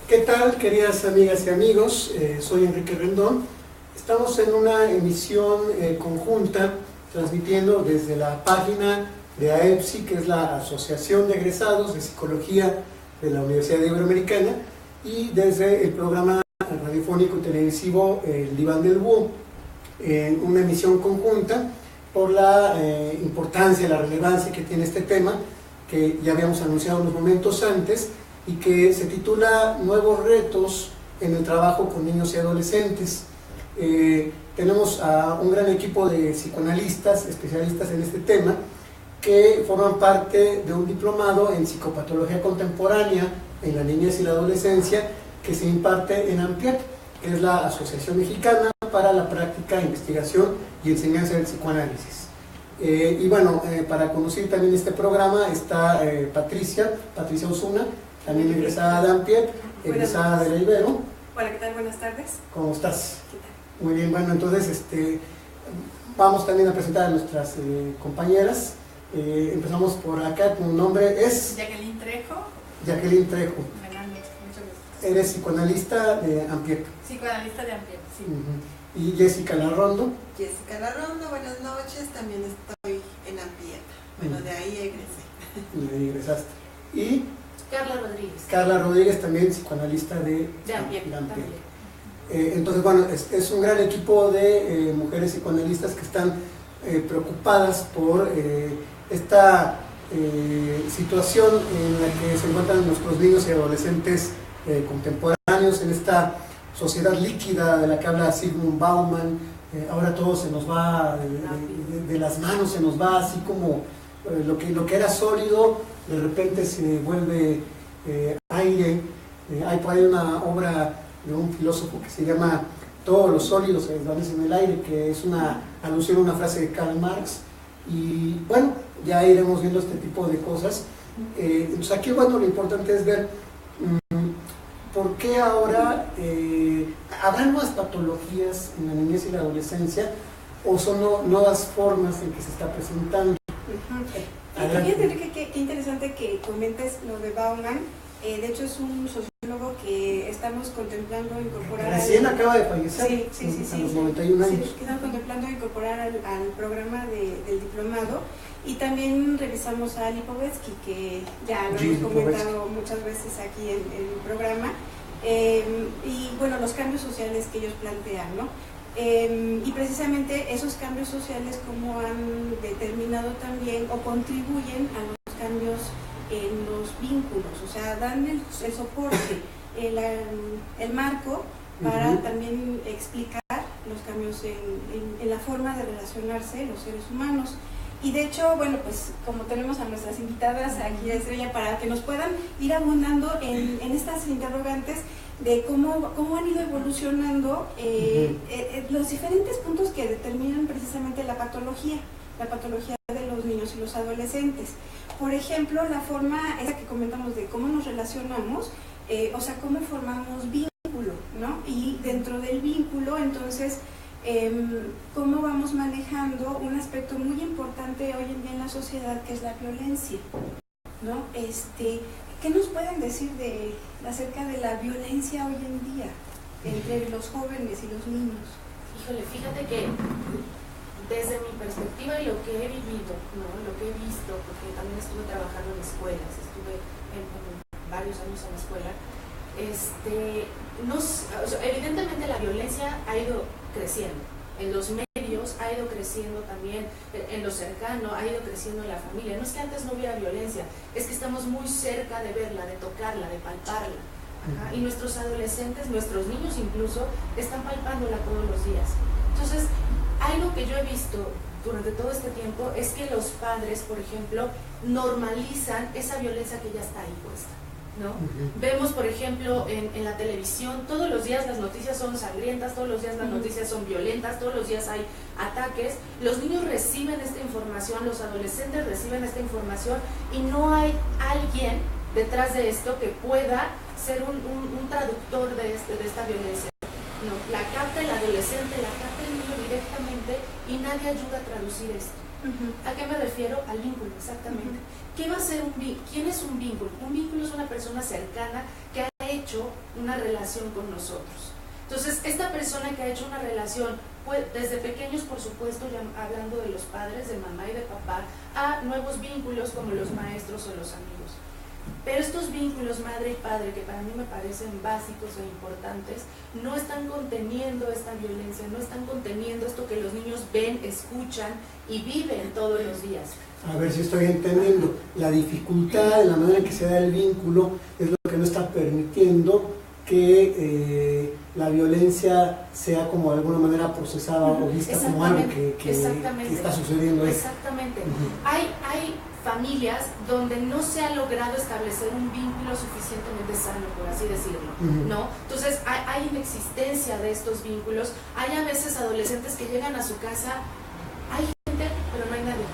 ¿Qué tal, queridas amigas y amigos? Soy Enrique Rendón. Estamos en una emisión conjunta, transmitiendo desde la página de AEPSI, que es la Asociación de Egresados de Psicología de la Universidad Iberoamericana, y desde el programa radiofónico y televisivo El Diván del Búho, en una emisión conjunta por la importancia, la relevancia que tiene este tema, que ya habíamos anunciado unos momentos antes, y que se titula Nuevos retos en el trabajo con niños y adolescentes. Tenemos a un gran equipo de psicoanalistas, especialistas en este tema, que forman parte de un diplomado en psicopatología contemporánea en la niñez y la adolescencia, que se imparte en AMPIEP, que es la Asociación Mexicana para la Práctica, Investigación y Enseñanza del Psicoanálisis. Y bueno, para conducir también este programa está Patricia Osuna, también egresada de AMPIEP, egresada de la Ibero. Hola, ¿qué tal? Buenas tardes. ¿Cómo estás? ¿Qué tal? Muy bien, bueno, entonces vamos también a presentar a nuestras compañeras. Empezamos por acá, tu nombre es... Jacqueline Trejo. Jacqueline Trejo. Buenas noches, muchas gracias. Eres psicoanalista de AMPIEP. Psicoanalista de AMPIEP, sí. Y Jessica Larrondo. Jessica Larrondo, buenas noches, también estoy en AMPIEP. Bueno, de ahí egresé. De ahí egresaste. Y Carla Rodríguez. Carla Rodríguez, también psicoanalista de AMPIEP. Entonces, bueno, es un gran equipo de mujeres psicoanalistas que están preocupadas por esta situación en la que se encuentran nuestros niños y adolescentes contemporáneos, en esta sociedad líquida de la que habla Zygmunt Bauman. Ahora todo se nos va de las manos, se nos va así como lo que era sólido, de repente se vuelve aire. Hay por ahí una obra de un filósofo que se llama Todos los sólidos se desvanecen en el aire, que es una alusión a una frase de Karl Marx. Y bueno, ya iremos viendo este tipo de cosas. Entonces aquí, bueno, lo importante es ver por qué ahora habrá nuevas patologías en la niñez y la adolescencia, o son nuevas formas en que se está presentando. Fíjate, Enrique, qué interesante que comentes lo de Bauman. De hecho, es un sociólogo que estamos contemplando incorporar. Recién acaba de fallecer, a los 91 años. Sí, que estamos contemplando incorporar al programa del diplomado. Y también revisamos a Lipovetsky, que ya lo hemos comentado muchas veces aquí en el programa. Y bueno, los cambios sociales que ellos plantean, ¿no? Y precisamente esos cambios sociales, como han determinado también o contribuyen a los cambios en los vínculos, o sea, dan el soporte, el marco para también explicar los cambios en la forma de relacionarse los seres humanos. Y de hecho, bueno, pues como tenemos a nuestras invitadas aquí de Estrella, para que nos puedan ir abundando en estas interrogantes de cómo han ido evolucionando los diferentes puntos que determinan precisamente la patología de los niños y los adolescentes. Por ejemplo, la forma esa que comentamos de cómo nos relacionamos, o sea, cómo formamos vínculo, ¿no? Y dentro del vínculo, entonces, cómo vamos manejando un aspecto muy importante hoy en día en la sociedad, que es la violencia, ¿no? ¿Qué nos pueden decir acerca de la violencia hoy en día entre los jóvenes y los niños? Híjole, fíjate que desde mi perspectiva y lo que he vivido, ¿no? Lo que he visto, porque también estuve trabajando en escuelas, estuve en varios años en la escuela, evidentemente la violencia ha ido creciendo, en los medios ha ido creciendo también, en lo cercano ha ido creciendo en la familia. No es que antes no hubiera violencia, es que estamos muy cerca de verla, de tocarla, de palparla. Ajá. Y nuestros adolescentes, nuestros niños incluso, están palpándola todos los días. Entonces, algo que yo he visto durante todo este tiempo es que los padres, por ejemplo, normalizan esa violencia que ya está ahí puesta, ¿no? Vemos, por ejemplo, en la televisión, todos los días las noticias son sangrientas, todos los días las noticias son violentas, todos los días hay ataques. Los niños reciben esta información, los adolescentes reciben esta información, y no hay alguien detrás de esto que pueda ser un traductor de esta violencia. No, la capta el adolescente, la capta el niño directamente, y nadie ayuda a traducir esto. ¿A qué me refiero? Al vínculo, exactamente. ¿Qué va a ser un vínculo? ¿Quién es un vínculo? Un vínculo es una persona cercana que ha hecho una relación con nosotros. Entonces, esta persona que ha hecho una relación, pues, desde pequeños, por supuesto, ya hablando de los padres, de mamá y de papá, a nuevos vínculos como los maestros o los amigos. Pero estos vínculos madre y padre, que para mí me parecen básicos e importantes, no están conteniendo esta violencia, no están conteniendo esto que los niños ven, escuchan y viven todos los días. A ver si estoy entendiendo. La dificultad de la manera en que se da el vínculo es lo que no está permitiendo que la violencia sea como de alguna manera procesada o vista como algo que está sucediendo. Exactamente. Hay familias donde no se ha logrado establecer un vínculo suficientemente sano, por así decirlo, ¿no? Entonces hay inexistencia de estos vínculos. Hay a veces adolescentes que llegan a su casa, hay gente, pero no hay nadie.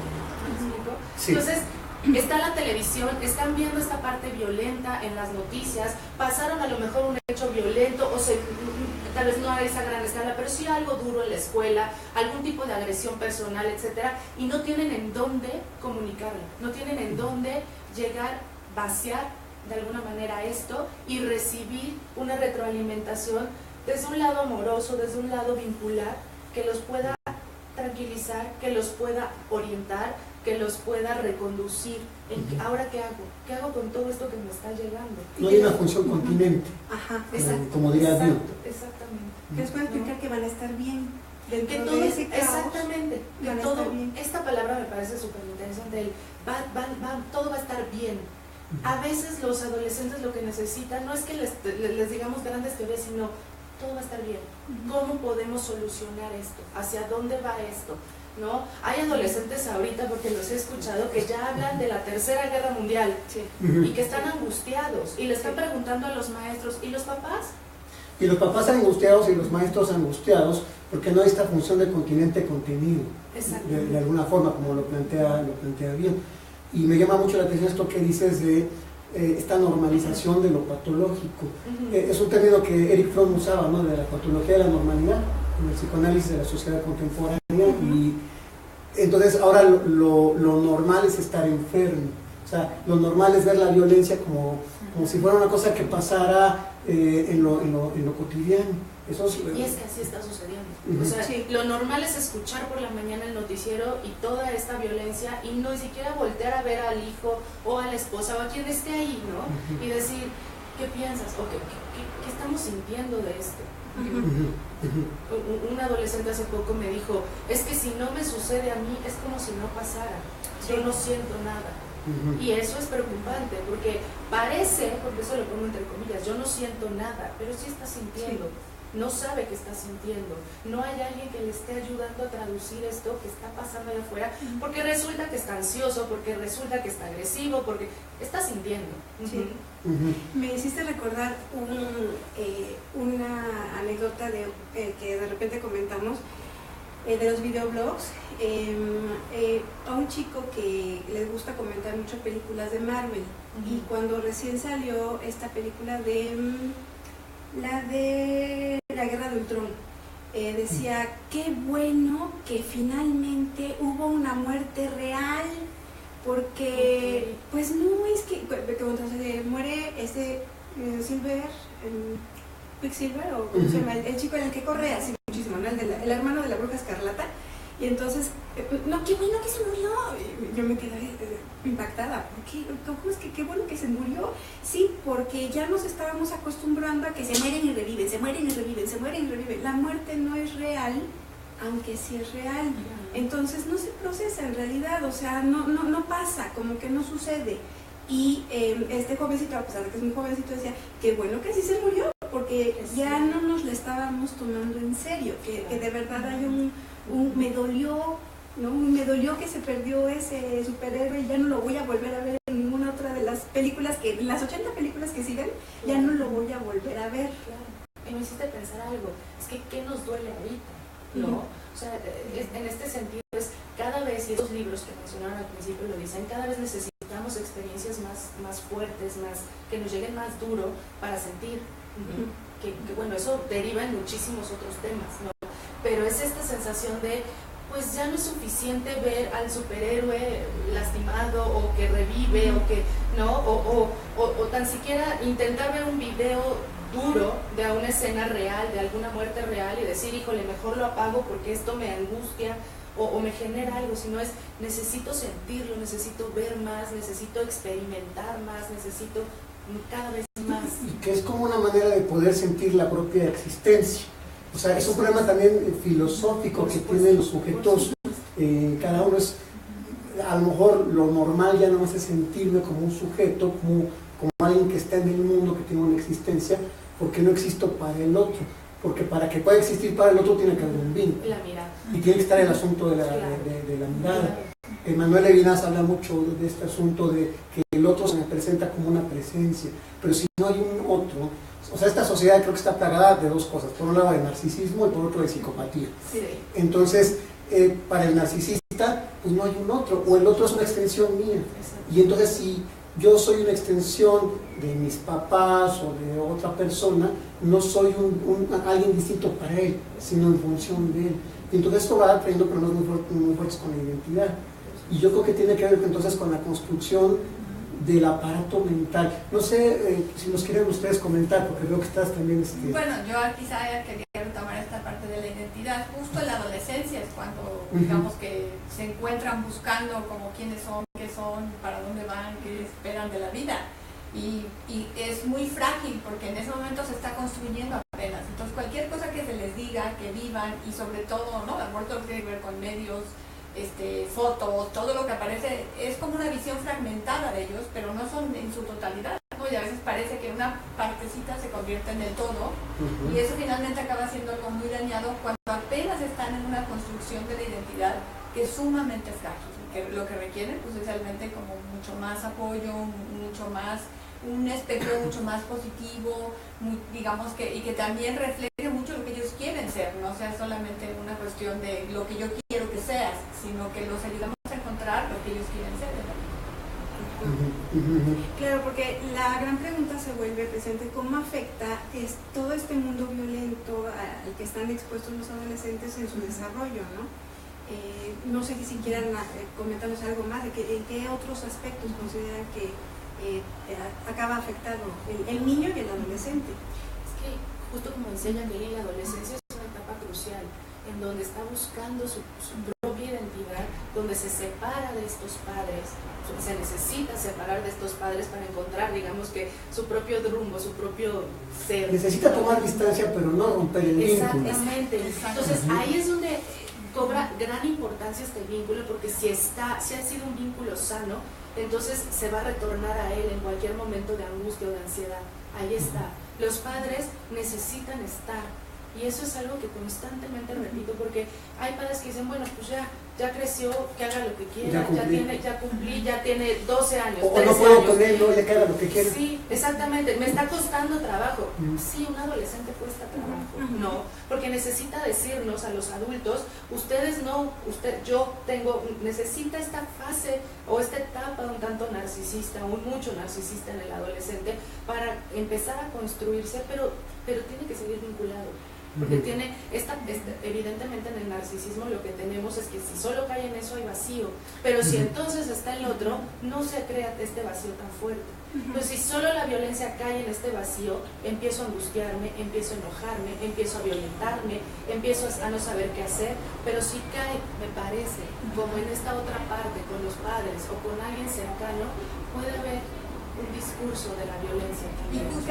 ¿Me explico? Sí. Entonces, está la televisión, están viendo esta parte violenta en las noticias, pasaron a lo mejor un hecho violento, tal vez no a esa gran escala, pero sí algo duro en la escuela, algún tipo de agresión personal, etcétera, y no tienen en dónde comunicarlo, no tienen en dónde llegar, vaciar de alguna manera esto y recibir una retroalimentación desde un lado amoroso, desde un lado vincular, que los pueda tranquilizar, que los pueda orientar, que los pueda reconducir. ¿Ahora qué hago? ¿Qué hago con todo esto que me está llegando? No hay una función continente. Ajá, como diría Dios. Exactamente. Les puedo explicar que van a estar bien. Que todo, de ese caos, exactamente. Que todo, esta palabra me parece súper interesante. Todo va a estar bien. A veces los adolescentes lo que necesitan no es que les digamos grandes teorías, sino todo va a estar bien. ¿Cómo podemos solucionar esto? ¿Hacia dónde va esto? ¿No? Hay adolescentes ahorita, porque los he escuchado, que ya hablan de la Tercera Guerra Mundial, y que están angustiados y le están preguntando a los maestros, ¿y los papás? Y los papás angustiados y los maestros angustiados porque no hay esta función de continente contenido, de alguna forma, como lo plantea bien. Y me llama mucho la atención esto que dices de esta normalización de lo patológico. Es un término que Erich Fromm usaba, ¿no? De la patología de la normalidad en el psicoanálisis de la sociedad contemporánea. Y entonces ahora lo normal es estar enfermo. O sea, lo normal es ver la violencia como si fuera una cosa que pasara en lo cotidiano. Y es que así está sucediendo. O sea, lo normal es escuchar por la mañana el noticiero y toda esta violencia y no ni siquiera voltear a ver al hijo o a la esposa o a quien esté ahí, ¿no? Y decir, ¿qué piensas? ¿O qué estamos sintiendo de esto? Un adolescente hace poco me dijo, es que si no me sucede a mí es como si no pasara, yo no siento nada. Y eso es preocupante porque parece, porque eso lo pongo entre comillas, yo no siento nada, pero sí está sintiendo. No sabe qué está sintiendo, no hay alguien que le esté ayudando a traducir esto que está pasando allá afuera, porque resulta que está ansioso, porque resulta que está agresivo, porque está sintiendo. Me hiciste recordar una anécdota que de repente comentamos de los videoblogs, a un chico que les gusta comentar mucho películas de Marvel, y cuando recién salió esta película de la Guerra de Ultron, decía, qué bueno que finalmente hubo una muerte real, porque pues no es que cuando se muere Quicksilver, o ¿cómo se llama? El chico en el que corre así muchísimo, ¿no? El hermano de la Bruja Escarlata. Y entonces, no, qué bueno que se murió. Yo me quedé impactada. ¿Por qué? ¿Cómo es que qué bueno que se murió? Sí, porque ya nos estábamos acostumbrando a que se mueren y reviven, se mueren y reviven, se mueren y reviven. La muerte no es real, aunque sí es real. Entonces no se procesa en realidad, o sea, no pasa, como que no sucede. Y este jovencito, a pesar de que es muy jovencito, decía, qué bueno que sí se murió, porque ya no nos la estábamos tomando en serio, que de verdad hay me dolió, ¿no? Me dolió que se perdió ese superhéroe y ya no lo voy a volver a ver en ninguna otra de las películas en las 80 películas que siguen, ya no lo voy a volver a ver. Y me hiciste pensar algo, es que ¿qué nos duele ahorita? ¿No? O sea, en este sentido es cada vez, y esos libros que mencionaron al principio lo dicen, cada vez necesitamos experiencias más fuertes, que nos lleguen más duro para sentir. Que bueno, eso deriva en muchísimos otros temas, ¿no? Pero es esta sensación de pues ya no es suficiente ver al superhéroe lastimado o que revive o que, ¿no? O tan siquiera intentar ver un video duro de una escena real, de alguna muerte real y decir, híjole, mejor lo apago porque esto me angustia o me genera algo, sino es, necesito sentirlo, necesito ver más, necesito experimentar más, necesito cada vez más. Y que es como una manera de poder sentir la propia existencia. O sea, es un problema también filosófico que tienen los sujetos, cada uno es, a lo mejor lo normal ya no es sentirme como un sujeto, como alguien que está en el mundo, que tiene una existencia, porque no existo para el otro, porque para que pueda existir para el otro tiene que haber un vínculo. La mirada. Y tiene que estar el asunto de la mirada. Manuel Levinas habla mucho de este asunto de que el otro se me presenta como una presencia, pero si no hay un otro, o sea, esta sociedad creo que está plagada de dos cosas, por un lado de narcisismo y por otro de psicopatía. Sí. Entonces, para el narcisista, pues no hay un otro, o el otro es una extensión mía. Exacto. Y entonces si yo soy una extensión de mis papás o de otra persona, no soy alguien distinto para él, sino en función de él. Y entonces esto va trayendo problemas muy fuertes con la identidad. Y yo creo que tiene que ver entonces con la construcción del aparato mental. No sé si nos quieren ustedes comentar, porque veo que estás también... Bueno, yo quizá quería retomar esta parte de la identidad. Justo en la adolescencia es cuando, digamos, que se encuentran buscando como quiénes son, qué son, para dónde van, qué esperan de la vida. Y es muy frágil porque en ese momento se está construyendo apenas. Entonces cualquier cosa que se les diga, que vivan, y sobre todo, ¿no? El aborto tiene que ver con medios, fotos, todo lo que aparece, es como una visión fragmentada de ellos, pero no son en su totalidad, ¿no? Y a veces parece que una partecita se convierte en el todo, y eso finalmente acaba siendo algo muy dañado cuando apenas están en una construcción de la identidad que es sumamente frágil, que lo que requiere pues es realmente como mucho más apoyo, mucho más, un espectro mucho más positivo, digamos y que también refleje mucho lo que ellos quieren ser, no sea solamente una cuestión de lo que yo quiero que seas, sino que los ayudamos a encontrar lo que ellos quieren ser. Claro, porque la gran pregunta se vuelve presente, ¿cómo afecta todo este mundo violento al que están expuestos los adolescentes en su desarrollo, ¿no? No sé si quieran comentarnos algo más, en qué otros aspectos consideran que acaba afectado el niño y el adolescente. Es que, justo como decía Jacqueline, la adolescencia es una etapa crucial, en donde está buscando su propia identidad, donde se separa de estos padres, se necesita separar de estos padres para encontrar, digamos que, su propio rumbo, su propio ser. Necesita tomar distancia, pero no romper el vínculo. Exactamente. Entonces, ahí es donde cobra gran importancia este vínculo, porque si ha sido un vínculo sano, entonces se va a retornar a él en cualquier momento de angustia o de ansiedad. Ahí está. Los padres necesitan estar. Y eso es algo que constantemente repito, porque hay padres que dicen, bueno, pues ya creció, que haga lo que quiera, ya cumplí, ya tiene 12 años, o 13 no puedo años. con él, no, ya que haga lo que quiera. Sí, exactamente, me está costando trabajo. Sí, un adolescente cuesta trabajo, no, porque necesita decirnos a los adultos, necesita esta fase o esta etapa un tanto narcisista, mucho narcisista en el adolescente, para empezar a construirse, pero tiene que seguir vinculado. Porque evidentemente en el narcisismo lo que tenemos es que si solo cae en eso hay vacío, pero si entonces está el otro, no se crea este vacío tan fuerte. Entonces si solo la violencia cae en este vacío, empiezo a angustiarme, empiezo a enojarme, empiezo a violentarme, empiezo a no saber qué hacer, pero si cae, me parece, como en esta otra parte, con los padres o con alguien cercano, puede haber un discurso de la violencia también. Y justo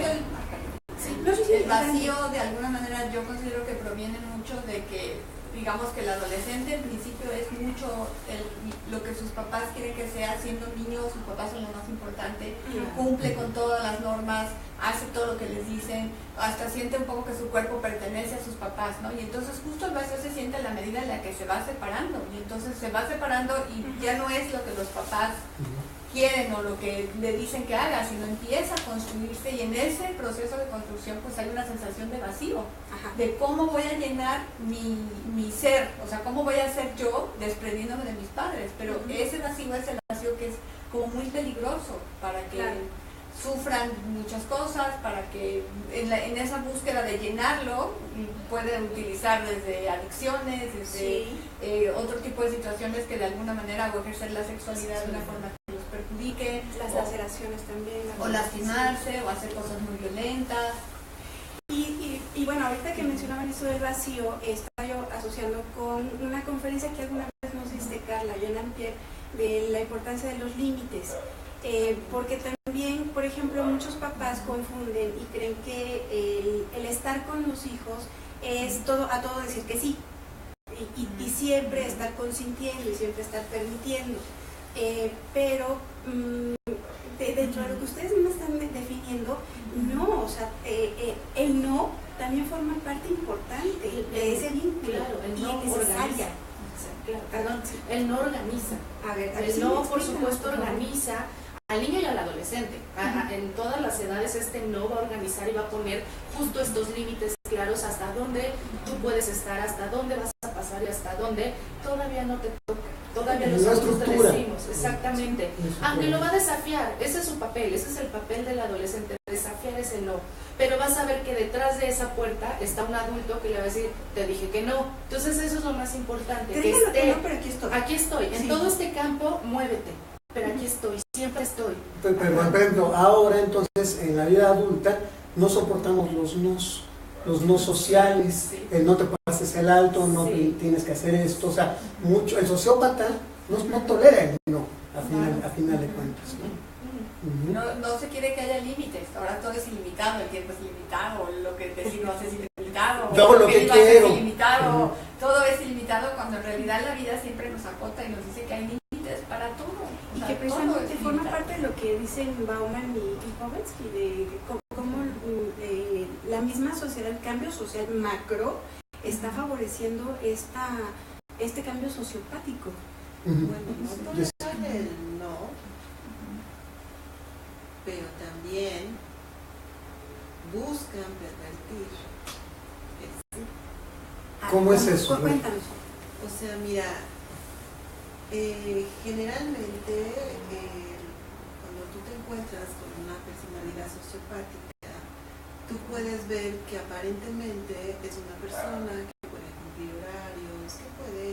el vacío, de alguna manera, yo considero que proviene mucho de que, digamos que el adolescente en principio es mucho lo que sus papás quieren que sea. Siendo niño, sus papás son lo más importante, cumple con todas las normas, hace todo lo que les dicen, hasta siente un poco que su cuerpo pertenece a sus papás, ¿no? Y entonces justo el vacío se siente en la medida en la que se va separando, y entonces se va separando y ya no es lo que los papás quieren o lo que le dicen que haga, sino empieza a construirse, y en ese proceso de construcción pues hay una sensación de vacío, de cómo voy a llenar mi ser, o sea, cómo voy a ser yo desprendiéndome de mis padres, pero ese vacío es el vacío que es como muy peligroso para que sufran muchas cosas, para que en esa búsqueda de llenarlo pueden utilizar desde adicciones, desde otro tipo de situaciones que de alguna manera, o ejercer la sexualidad de una forma que los perjudique, las laceraciones también, o lastimarse, o hacer cosas muy violentas. Y bueno, ahorita que mencionaban eso del vacío, estaba yo asociando con una conferencia que alguna vez nos diste, Carla, Jean-Pierre, de la importancia de los límites. Porque también, por ejemplo, muchos papás confunden y creen que el estar con los hijos es a todo decir que sí. Y siempre estar consintiendo y siempre estar permitiendo. Pero dentro de lo que ustedes me están definiendo, no, o sea, el no también forma parte importante de ese vínculo. Claro, el no organiza. Claro, perdón, Sí. el no organiza. A ver, El no, por supuesto, organiza al niño y al adolescente. En todas las edades no va a organizar y va a poner justo estos límites claros hasta dónde tú puedes estar, hasta dónde vas a pasar y hasta dónde todavía no te toca. Todavía los adultos te decimos, exactamente. Aunque lo va a desafiar, ese es su papel, ese es el papel del adolescente, desafiar ese no. Pero vas a ver que detrás de esa puerta está un adulto que le va a decir, te dije que no. Entonces eso es lo más importante. Que esté, no, pero aquí estoy. Aquí estoy, en Sí. todo este campo, muévete. Pero aquí estoy, siempre estoy. Pero, por ejemplo, ahora entonces en la vida adulta no soportamos los no sociales, Sí. el no te pases el alto, no Sí. tienes que hacer esto, o sea, mucho, el sociópata no tolera el no, a final de cuentas, ¿no? Ujú. No se quiere que haya límites, ahora todo es ilimitado, el tiempo es ilimitado, lo que decimos es ilimitado, Todo lo que iba a ser quiero. ilimitado, Ujú. todo es ilimitado, cuando en realidad la vida siempre nos acota y nos dice que hay límites para todo. O Y sea, que todo precisamente es forma limitado. parte de lo que dicen Bauman y Povetsky, de cómo la misma sociedad, el cambio social macro, está favoreciendo este cambio sociopático. Ujú. Bueno, no Yes. tolerar el no, pero también buscan pervertir el sí. ¿Cómo es eso? Cuéntanos. O sea, mira, generalmente cuando tú te encuentras con una personalidad sociopática, tú puedes ver que aparentemente es una persona que puede cumplir horarios, que puede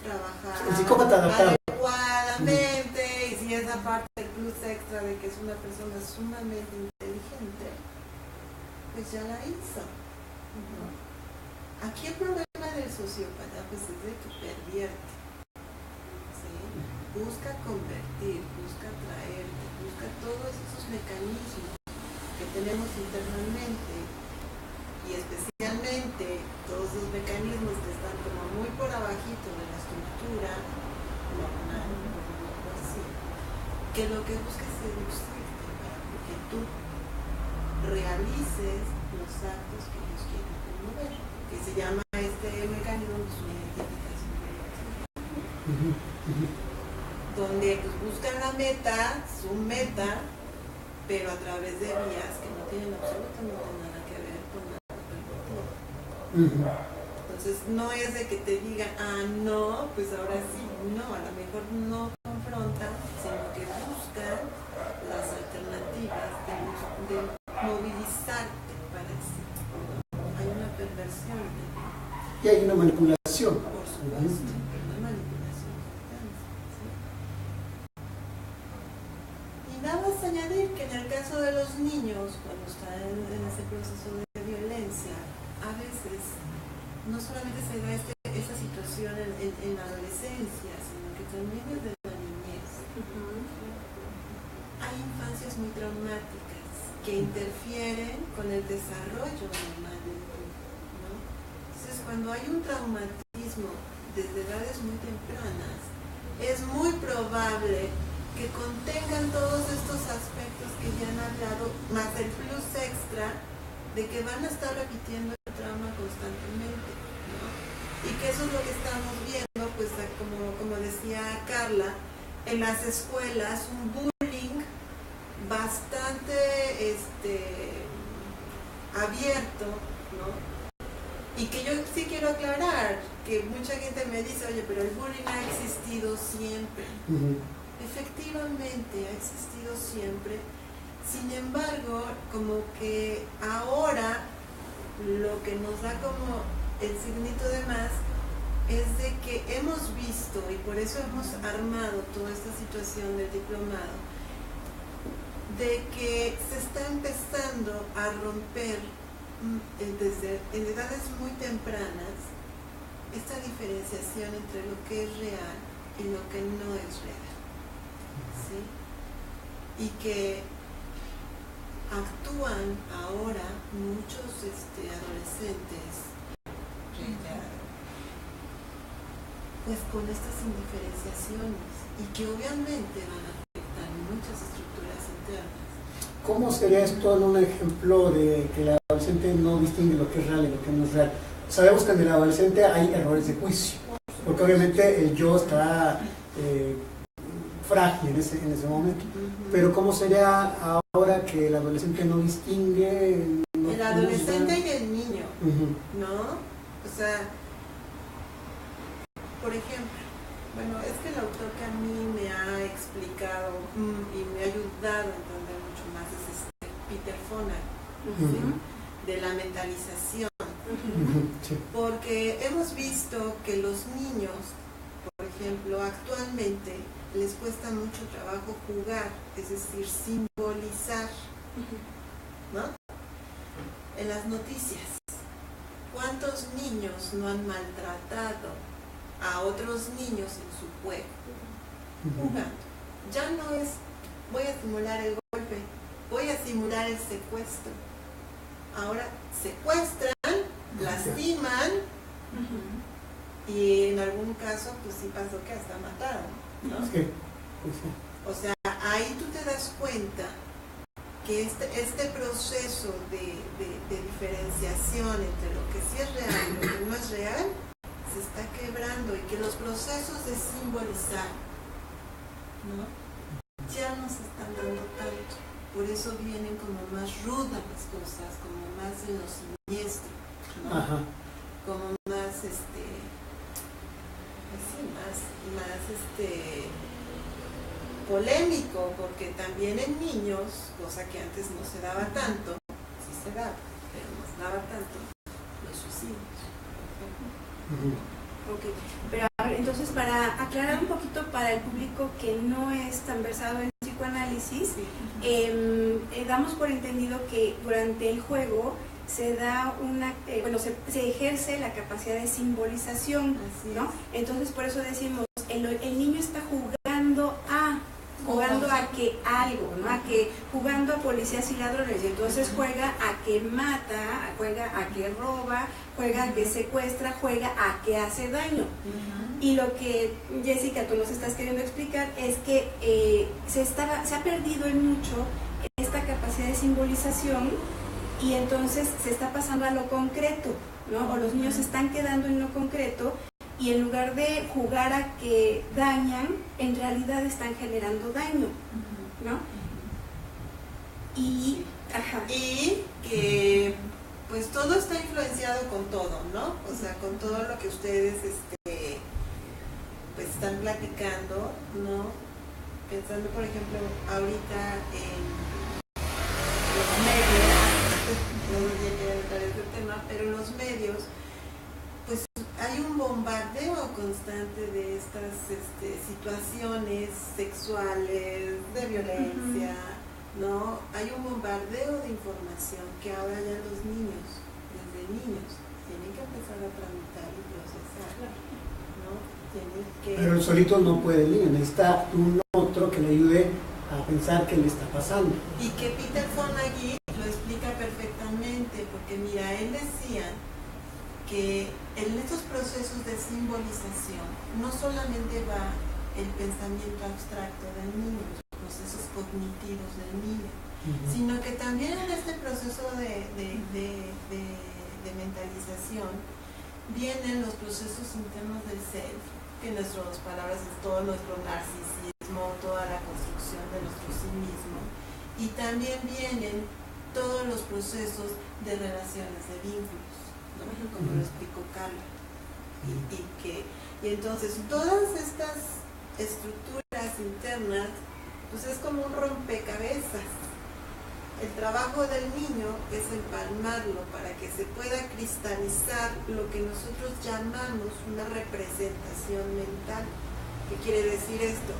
trabajar El psicópata adaptado. adecuadamente, y si esa parte del plus extra de que es una persona sumamente inteligente, pues ya la hizo. ¿No? Aquí el problema del sociópata pues es de que pervierte, ¿sí? Busca convertir, busca atraerte, busca todos esos mecanismos que tenemos internamente, y especialmente todos esos mecanismos que están como muy por abajito de la estructura normal, por decirlo así, que lo que busca es seducirte para que tú realices los actos que ellos quieren promover, que se llama este mecanismo de su identificación, Ujú. Ujú. donde pues buscan la meta, su meta, pero a través de vías que no tienen absolutamente nada que ver con nada permitido. Ujú. Entonces no es de que te digan, no, pues ahora sí, no, a lo mejor no confrontan, sino que buscan las alternativas de movilizarte para sí. Hay una perversión, Y hay una manipulación. por supuesto, una manipulación constante, ¿sí? Y nada más añadir que en el caso de los niños, cuando están en ese proceso de violencia, a veces no solamente se da esta situación en la adolescencia, sino que también desde la niñez. Hay infancias muy traumáticas que interfieren con el desarrollo normal del niño, ¿no? Entonces, cuando hay un traumatismo desde edades muy tempranas, es muy probable que contengan todos estos aspectos que ya han hablado, más el plus extra de que van a estar repitiendo el trauma constantemente, ¿no? Y que eso es lo que estamos viendo, pues como decía Carla, en las escuelas, un bullying bastante abierto, ¿no? Y que yo sí quiero aclarar, que mucha gente me dice, oye, pero el bullying ha existido siempre. Ujú. Efectivamente, ha existido siempre, Sin embargo, como que ahora lo que nos da como el signito de más es de que hemos visto, y por eso hemos armado toda esta situación del diplomado, de que se está empezando a romper desde edades muy tempranas esta diferenciación entre lo que es real y lo que no es real, ¿sí? Y que actúan ahora muchos adolescentes pues con estas indiferenciaciones y que obviamente van a afectar muchas estructuras internas. ¿Cómo sería esto en un ejemplo de que el adolescente no distingue lo que es real y lo que no es real? Sabemos que en el adolescente hay errores de juicio, porque obviamente el yo está frágil en ese momento. Pero ¿cómo sería ahora que el adolescente no distingue? El adolescente y el niño, ¿no? O sea, por ejemplo, bueno, es que el autor que a mí me ha explicado y me ha ayudado a entender mucho más es Peter Fonagy, ¿sí? De la mentalización. Sí. Porque hemos visto que los niños, por ejemplo, actualmente les cuesta mucho trabajo jugar, es decir, simbolizar, ¿no? En las noticias, ¿cuántos niños no han maltratado a otros niños en su juego? Jugando. Ya no es voy a simular el golpe, voy a simular el secuestro. Ahora secuestran, lastiman y en algún caso pues sí pasó que hasta mataron, ¿no? Sí. O sea, ahí tú te das cuenta que este proceso de diferenciación entre lo que sí es real y lo que no es real se está quebrando y que los procesos de simbolizar, ¿no? Ya no se están dando tanto. Por eso vienen como más rudas las cosas, como más en lo siniestro, ¿no? Ajá. Como más, polémico, porque también en niños, cosa que antes no se daba tanto, sí se daba, pero no se daba tanto, los suicidios. Ok, pero a ver, entonces para aclarar un poquito para el público que no es tan versado en psicoanálisis, damos por entendido que durante el juego se da se ejerce la capacidad de simbolización, ¿no? Entonces por eso decimos, el niño está jugando a que algo, ¿no? Jugando a policías y ladrones, y entonces juega a que mata, juega a que roba, juega a que secuestra, juega a que hace daño. Y lo que, Jessica, tú nos estás queriendo explicar es que se ha perdido en mucho esta capacidad de simbolización y entonces se está pasando a lo concreto, ¿no? O los niños se están quedando en lo concreto y en lugar de jugar a que dañan, en realidad están generando daño, ¿no? Y que pues todo está influenciado con todo, ¿no? O sea, con todo lo que ustedes pues están platicando, ¿no? Pensando, por ejemplo, ahorita en los medios, no voy a entrar en este tema, pero en los medios, pues hay un bombardeo constante de estas situaciones sexuales, de violencia, ¿no? Hay un bombardeo de información que ahora ya los niños, desde niños, tienen que empezar a tramitar y procesar, ¿no? Pero el solito no puede el niño, necesita un otro que le ayude a pensar qué le está pasando. Y que Peter Fonagy lo explica perfectamente, porque mira, él decía que en estos procesos de simbolización no solamente va el pensamiento abstracto del niño, los procesos cognitivos del niño, sino que también en este proceso de mentalización vienen los procesos internos del self, que en nuestras palabras es todo nuestro narcisismo, toda la construcción de nuestro sí mismo, y también vienen todos los procesos de relaciones, de vínculos, ¿no? Como lo explicó Carla. Y entonces todas estas estructuras internas, pues es como un rompecabezas, El trabajo del niño es empalmarlo para que se pueda cristalizar lo que nosotros llamamos una representación mental. ¿Qué quiere decir esto?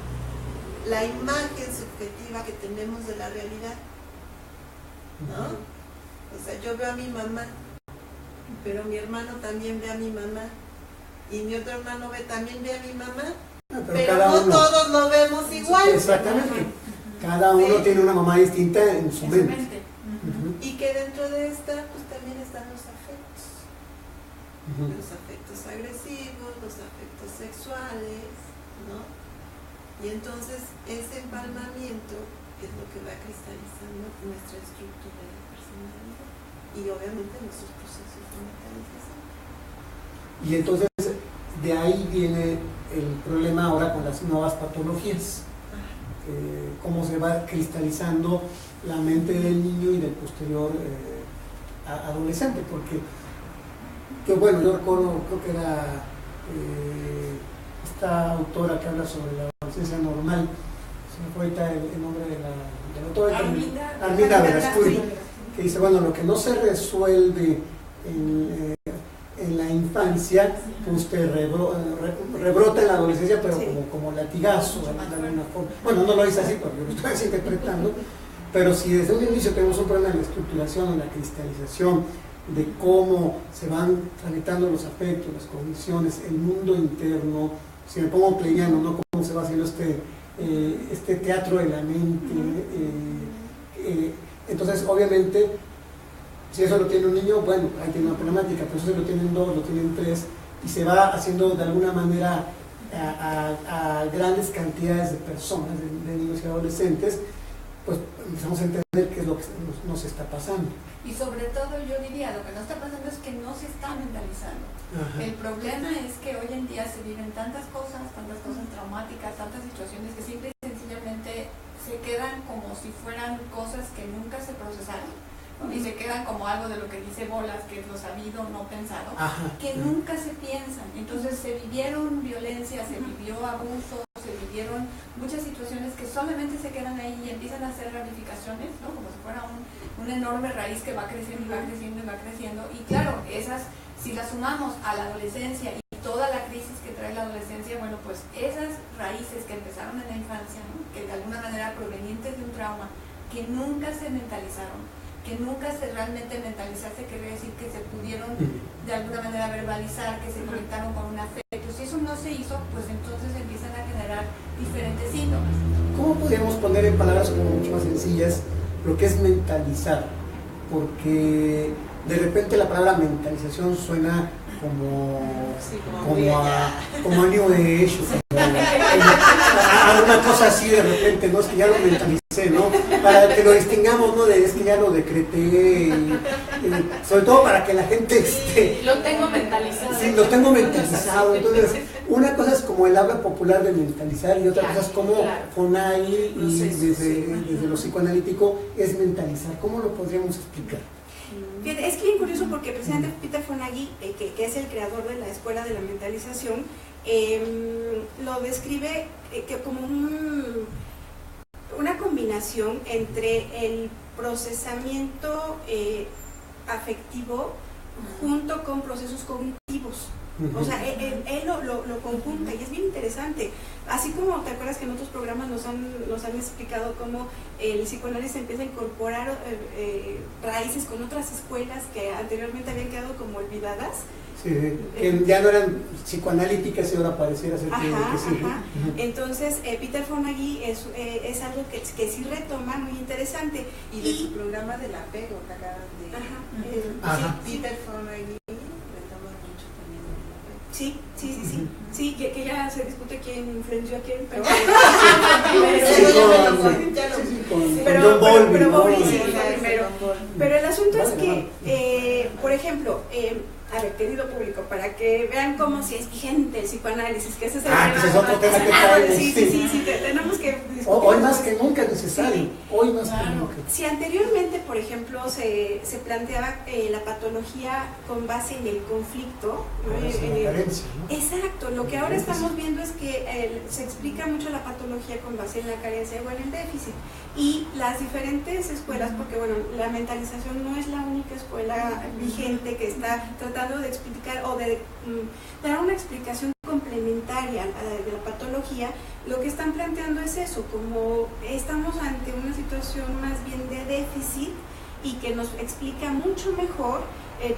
La imagen subjetiva que tenemos de la realidad, ¿no? O sea, yo veo a mi mamá, pero mi hermano también ve a mi mamá, y mi otro hermano también ve a mi mamá, pero no todos lo vemos igual. Exactamente. Cada uno tiene una mamá distinta en su mente. Y que dentro de esta, pues también están los afectos. Los afectos agresivos, los afectos sexuales, ¿no? Y entonces ese empalmamiento es lo que va cristalizando nuestra estructura de personalidad y obviamente nuestros procesos de mentalización. Y entonces de ahí viene el problema ahora con las nuevas patologías. Cómo se va cristalizando la mente del niño y del posterior adolescente, porque yo recuerdo, creo que era esta autora que habla sobre la adolescencia normal, se me fue ahorita el nombre de la autora, Arminda Verasturi, que dice, bueno, lo que no se resuelve en la infancia, pues te rebrota en la adolescencia, pero como latigazo, de alguna forma. Bueno, no lo dice así, porque yo lo estoy interpretando, pero si desde un inicio tenemos un problema en la estructuración, en la cristalización, de cómo se van tramitando los afectos, las cogniciones, el mundo interno, si me pongo kleiniano, ¿no? Cómo se va haciendo este teatro de la mente. Entonces, obviamente, si eso lo tiene un niño, bueno, ahí tiene una problemática, pero eso lo tienen 2, lo tienen 3, y se va haciendo de alguna manera a grandes cantidades de personas, de niños y adolescentes, pues empezamos a entender qué es lo que nos está pasando. Y sobre todo yo diría, lo que no está pasando es que no se está mentalizando. Ajá. El problema es que hoy en día se viven tantas cosas traumáticas, tantas situaciones que simple y sencillamente se quedan como si fueran cosas que nunca se procesaron. Y se quedan como algo de lo que dice Bolas, que es lo sabido, no pensado, que nunca se piensan. Entonces se vivieron violencia, se vivió abuso, se vivieron muchas situaciones que solamente se quedan ahí y empiezan a hacer ramificaciones, ¿no? Como si fuera una enorme raíz que va creciendo y va creciendo y va creciendo. Y claro, esas, si las sumamos a la adolescencia y toda la crisis que trae la adolescencia, bueno, pues esas raíces que empezaron en la infancia, ¿no? Que de alguna manera provenientes de un trauma, que nunca se mentalizaron, que nunca se realmente mentalizarse, quiere decir que se pudieron de alguna manera verbalizar, que se conectaron con un afecto. Si eso no se hizo, pues entonces empiezan a generar diferentes síntomas. ¿Cómo podríamos poner en palabras como mucho más sencillas lo que es mentalizar? Porque de repente la palabra mentalización suena como a New Age, alguna cosa así de repente, ¿no? Es que ya lo mentalicé, ¿no? Para que lo distingamos, ¿no? Es que ya lo decreté, sobre todo para que la gente lo tengo mentalizado. Sí, lo tengo mentalizado. Entonces, una cosa es como el habla popular de mentalizar y otra cosa es como FONAI y desde lo psicoanalítico es mentalizar. ¿Cómo lo podríamos explicar? Es bien curioso porque precisamente Peter Fonagy, que es el creador de la Escuela de la Mentalización, lo describe como una combinación entre el procesamiento afectivo junto con procesos cognitivos. O sea, él lo conjunta y es bien interesante. Así como te acuerdas que en otros programas nos han explicado cómo el psicoanálisis empieza a incorporar raíces con otras escuelas que anteriormente habían quedado como olvidadas. Sí, que ya no eran psicoanalíticas y ahora pareciera ser que sí. Entonces, Peter Fonagy es algo que sí retoma, muy interesante. Y de su programa del apego que acaban de... Peter Fonagy retoma mucho también el apego. Sí, que ya se discute quién influenció a quién, pero... Pero el asunto es que Por ejemplo, a ver, querido público, para que vean cómo si es vigente el psicoanálisis, que ese es el tema. Pues es otro tema que trae. Sí, tenemos que discutir. Hoy más que nunca es necesario. Sí. Hoy más que nunca. Si anteriormente, por ejemplo, se planteaba la patología con base en el conflicto, ¿no? En la carencia, ¿no? Exacto, lo que ahora estamos viendo es que se explica mucho la patología con base en la carencia o en el déficit. Y las diferentes escuelas, porque bueno, la mentalización no es la única escuela vigente que está tratando de explicar o de dar una explicación complementaria de la patología, lo que están planteando es eso, como estamos ante una situación más bien de déficit y que nos explica mucho mejor,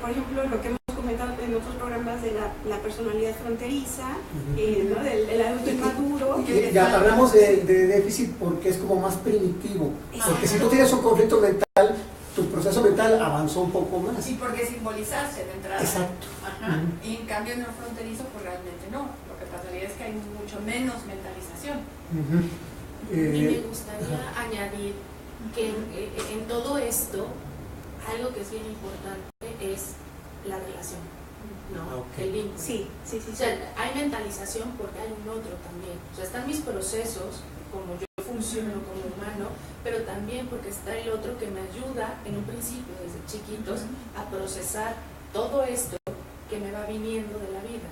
por ejemplo, lo que hemos comentado en otros programas de la personalidad fronteriza, ¿no? del adulto inmaduro. Ya hablamos de déficit porque es como más primitivo, porque si tú tienes un conflicto mental, tu proceso mental avanzó un poco más. Sí, porque simbolizarse de entrada. Exacto. Ajá. Y en cambio en el fronterizo, pues realmente no. Lo que pasaría es que hay mucho menos mentalización. Y me gustaría añadir que en todo esto, algo que es bien importante es la relación, ¿no? El vínculo. Sí. O sea, hay mentalización porque hay un otro también. O sea, están mis procesos, como yo funciono como humano, pero también porque está el otro que me ayuda en un principio, desde chiquitos, a procesar todo esto que me va viniendo de la vida.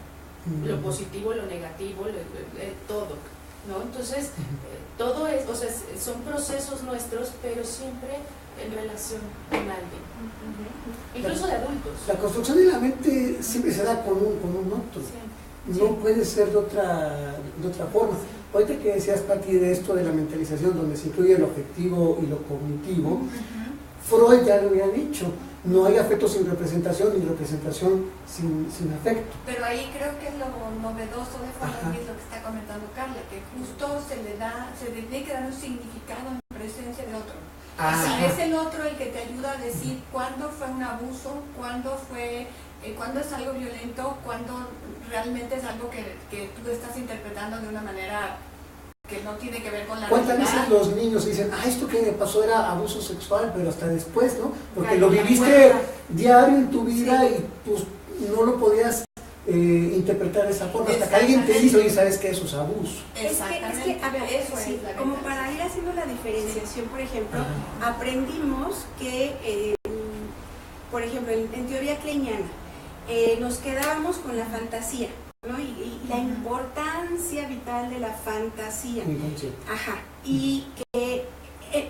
Lo positivo, lo negativo, todo, ¿no? Entonces, todo es, o sea, son procesos nuestros, pero siempre en relación con alguien, incluso de adultos. La construcción de la mente siempre se da con un otro, no puede ser de otra forma. Ahorita que decías, Pati, de esto de la mentalización, donde se incluye lo afectivo y lo cognitivo, Freud ya lo había dicho, no hay afecto sin representación ni representación sin afecto. Pero ahí creo que es lo novedoso de Freud, que es lo que está comentando Carla, que justo se le tiene que dar un significado en presencia de otro. Si es el otro el que te ayuda a decir cuándo fue un abuso, cuándo es algo violento, cuándo realmente es algo que tú estás interpretando de una manera que no tiene que ver con la ¿Cuántas realidad? veces los niños dicen, esto que me pasó era abuso sexual, pero hasta después, ¿no? Porque lo viviste diario en tu vida y pues no lo podías interpretar de esa forma, hasta que alguien te dice, oye, ¿sabes qué? Eso es abuso. Es que a ver, eso sí, es como para ir haciendo la diferenciación, por ejemplo, aprendimos que, por ejemplo, en teoría kleiniana, nos quedábamos con la fantasía, ¿no? Y la importancia vital de la fantasía. Y que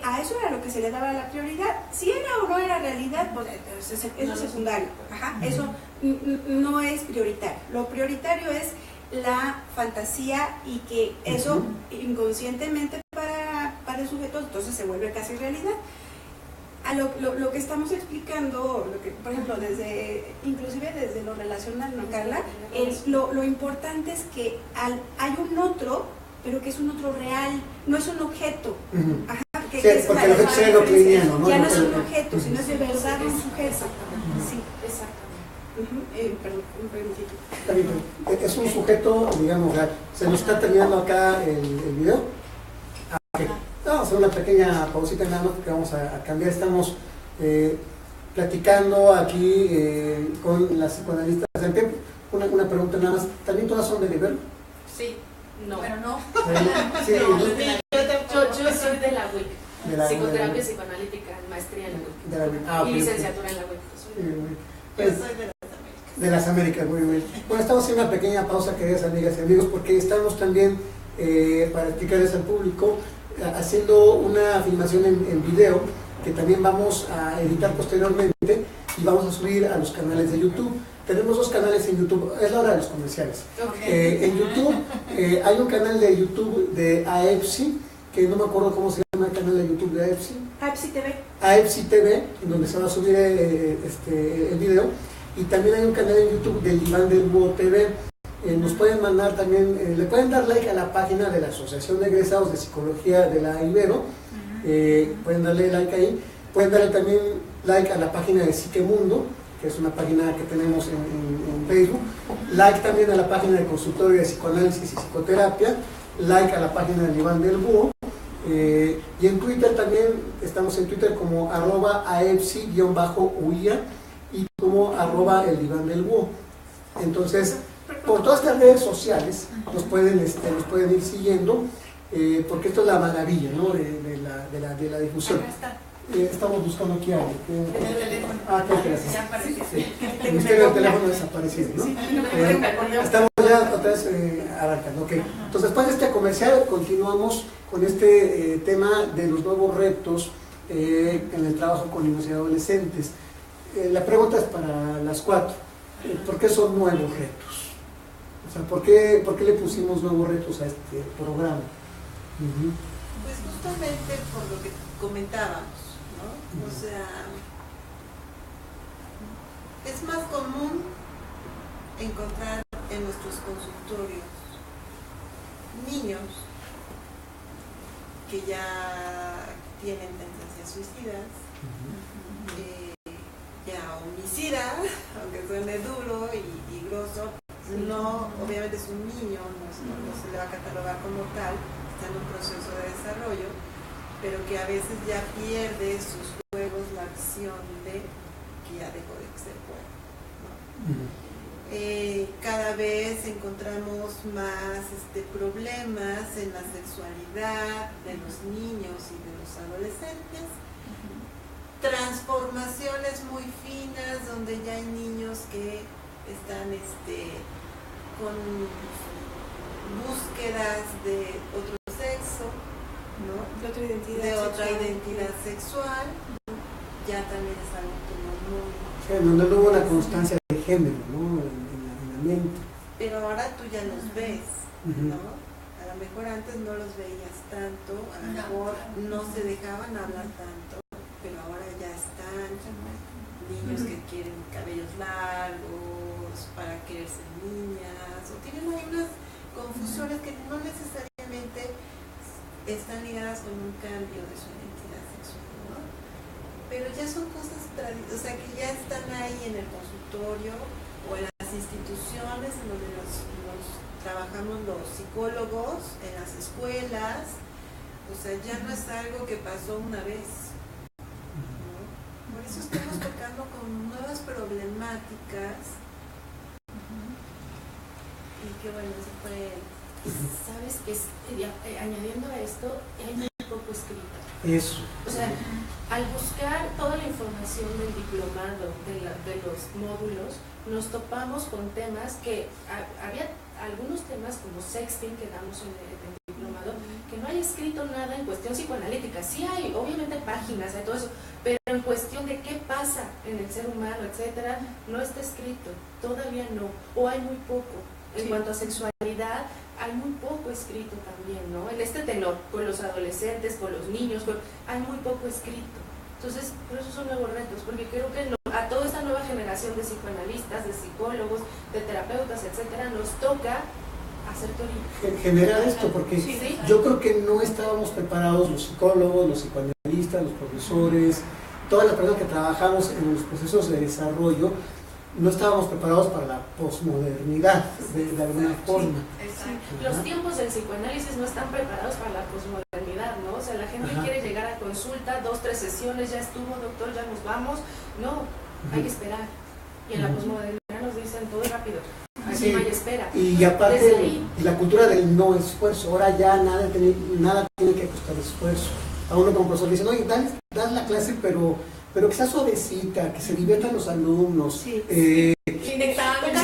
a eso era lo que se le daba la prioridad. Si era o no era realidad, pues eso es secundario. Eso no es prioritario. Lo prioritario es la fantasía y que eso inconscientemente para el sujeto entonces se vuelve casi realidad. A lo que estamos explicando, por ejemplo, inclusive desde lo relacional, ¿no, Carla? Lo importante es que hay un otro, pero que es un otro real, no es un objeto. Sí, porque el objeto sería lo kleiniano, ¿no? Ya no es un objeto, sino es de verdad un sujeto. Sí, exactamente. Perdón. Es un sujeto, digamos, real. Se nos está terminando acá el video. Vamos a hacer una pequeña pausita nada más porque vamos a cambiar. Estamos platicando aquí con las psicoanalistas. Una pregunta nada más. ¿También todas son de nivel? Sí. No. Pero no. Sí, Yo soy de la WIC, psicoterapia psicoanalítica, maestría en la WIC, y licenciatura en la WIC. Pues, de las Américas, muy bien. Bueno, estamos haciendo una pequeña pausa, queridas amigas y amigos, porque estamos también, para explicarles al público, haciendo una filmación en video, que también vamos a editar posteriormente y vamos a subir a los canales de YouTube. Tenemos 2 canales en YouTube, es la hora de los comerciales. En YouTube hay un canal de YouTube de AEPSI, que no me acuerdo cómo se llama el canal de YouTube de AEPSI. AEPSI TV. AEPSI TV, en donde se va a subir el video. Y también hay un canal en YouTube del Diván del Búho TV. Nos pueden mandar también, le pueden dar like a la página de la Asociación de Egresados de Psicología de la Ibero. Pueden darle like ahí. Pueden darle también like a la página de Psiquemundo, que es una página que tenemos en Facebook. Like también a la página de Consultorio de Psicoanálisis y Psicoterapia. Like a la página del Diván del Búho. Y en Twitter también, estamos en Twitter como @aepsi_uia. y como @eldivandel.búho. Entonces, por todas estas redes sociales nos pueden ir siguiendo, porque esto es la maravilla, ¿no? de la difusión. Acá está. Estamos buscando aquí a alguien. En el teléfono. Qué gracias. Ya apareció. Sí. El misterio del teléfono desaparecido, ¿no? Estamos ya otra vez arrancando. Okay. Entonces, después de este comercial, continuamos con este tema de los nuevos retos en el trabajo con niños y adolescentes. La pregunta es para las 4. ¿Por qué son nuevos retos? O sea, ¿por qué le pusimos nuevos retos a este programa? Pues justamente por lo que comentábamos, ¿no? O sea, es más común encontrar en nuestros consultorios niños que ya tienen tendencias suicidas, ya homicidas, aunque suene duro y grosso, no, obviamente es un niño, no se le va a catalogar como tal, está en un proceso de desarrollo, pero que a veces ya pierde sus juegos la acción de que ya dejó de ser juego, ¿no? Cada vez encontramos más problemas en la sexualidad de los niños y de los adolescentes, transformaciones muy finas donde ya hay niños que están con búsquedas de otro sexo, ¿no? De otra identidad sexual, ya también es algo como muy... Donde no hubo una constancia de género, ¿no? En la mente. Pero ahora tú ya los ves, ¿no? A lo mejor antes no los veías tanto, a lo mejor no se dejaban hablar tanto, pero ahora ya están niños que quieren cabellos largos para querer ser niñas, o tienen algunas confusiones que no necesariamente están ligadas con un cambio de su identidad sexual, ¿no? Pero ya son cosas, o sea, que ya están ahí en el consultorio o en las instituciones en donde los trabajamos los psicólogos, en las escuelas, o sea, ya no es algo que pasó una vez, ¿no? Por eso estamos tocando con nuevas problemáticas y que bueno, se fue... ¿Sabes? Añadiendo a esto, hay muy poco escrito. Eso. O sea, al buscar toda la información del diplomado, de los módulos, nos topamos con temas que había algunos temas como sexting que damos en el diplomado, que no hay escrito nada en cuestión psicoanalítica. Sí hay, obviamente, páginas, hay todo eso, pero en cuestión de qué pasa en el ser humano, etcétera, no está escrito, todavía no, o hay muy poco. En cuanto a sexualidad, hay muy poco escrito también, ¿no? En este tenor, con los adolescentes, con los niños, hay muy poco escrito. Entonces, por eso son nuevos retos, porque creo que a toda esta nueva generación de psicoanalistas, de psicólogos, de terapeutas, etcétera, nos toca hacer teoría. Generar esto, porque sí. Yo creo que no estábamos preparados los psicólogos, los psicoanalistas, los profesores, todas las personas que trabajamos en los procesos de desarrollo, no estábamos preparados para la posmodernidad, de alguna forma. Los tiempos del psicoanálisis no están preparados para la posmodernidad, ¿no? O sea, la gente quiere llegar a consulta, 2, 3 sesiones, ya estuvo, doctor, ya nos vamos. No, hay que esperar. Y en la posmodernidad nos dicen todo rápido. Así no hay espera. Y aparte, la cultura del no esfuerzo. Ahora ya nada tiene que costar esfuerzo. A uno como profesor le dicen, oye, das la clase, pero que sea suavecita, que se diviertan los alumnos. Sí. Sin examen,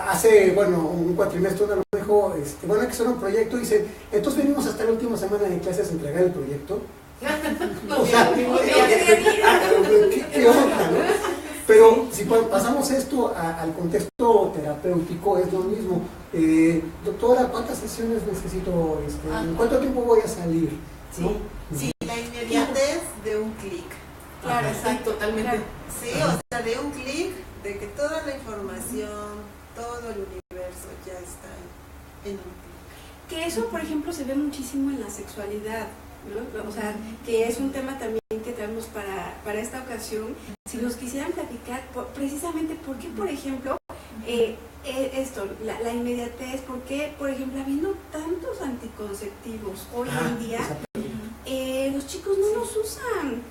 hace, un cuatrimestre uno me dijo, hay que hacer un proyecto, y dice, entonces venimos hasta la última semana de clases a entregar el proyecto. O sea, ¿qué onda, no? Pero si pasamos esto al contexto terapéutico, es lo mismo. Doctora, ¿cuántas sesiones necesito? ¿En cuánto tiempo voy a salir? ¿No? Sí, la inmediatez de un clic. Claro, exacto, totalmente. Sí, o sea, de un clic, de que toda la información, todo el universo ya está en un clic. Que eso, por ejemplo, se ve muchísimo en la sexualidad, ¿no? O sea, que es un tema también que traemos para esta ocasión. Si nos quisieran platicar precisamente por qué, por ejemplo, la inmediatez, por qué, por ejemplo, habiendo tantos anticonceptivos hoy en día, los chicos no los usan.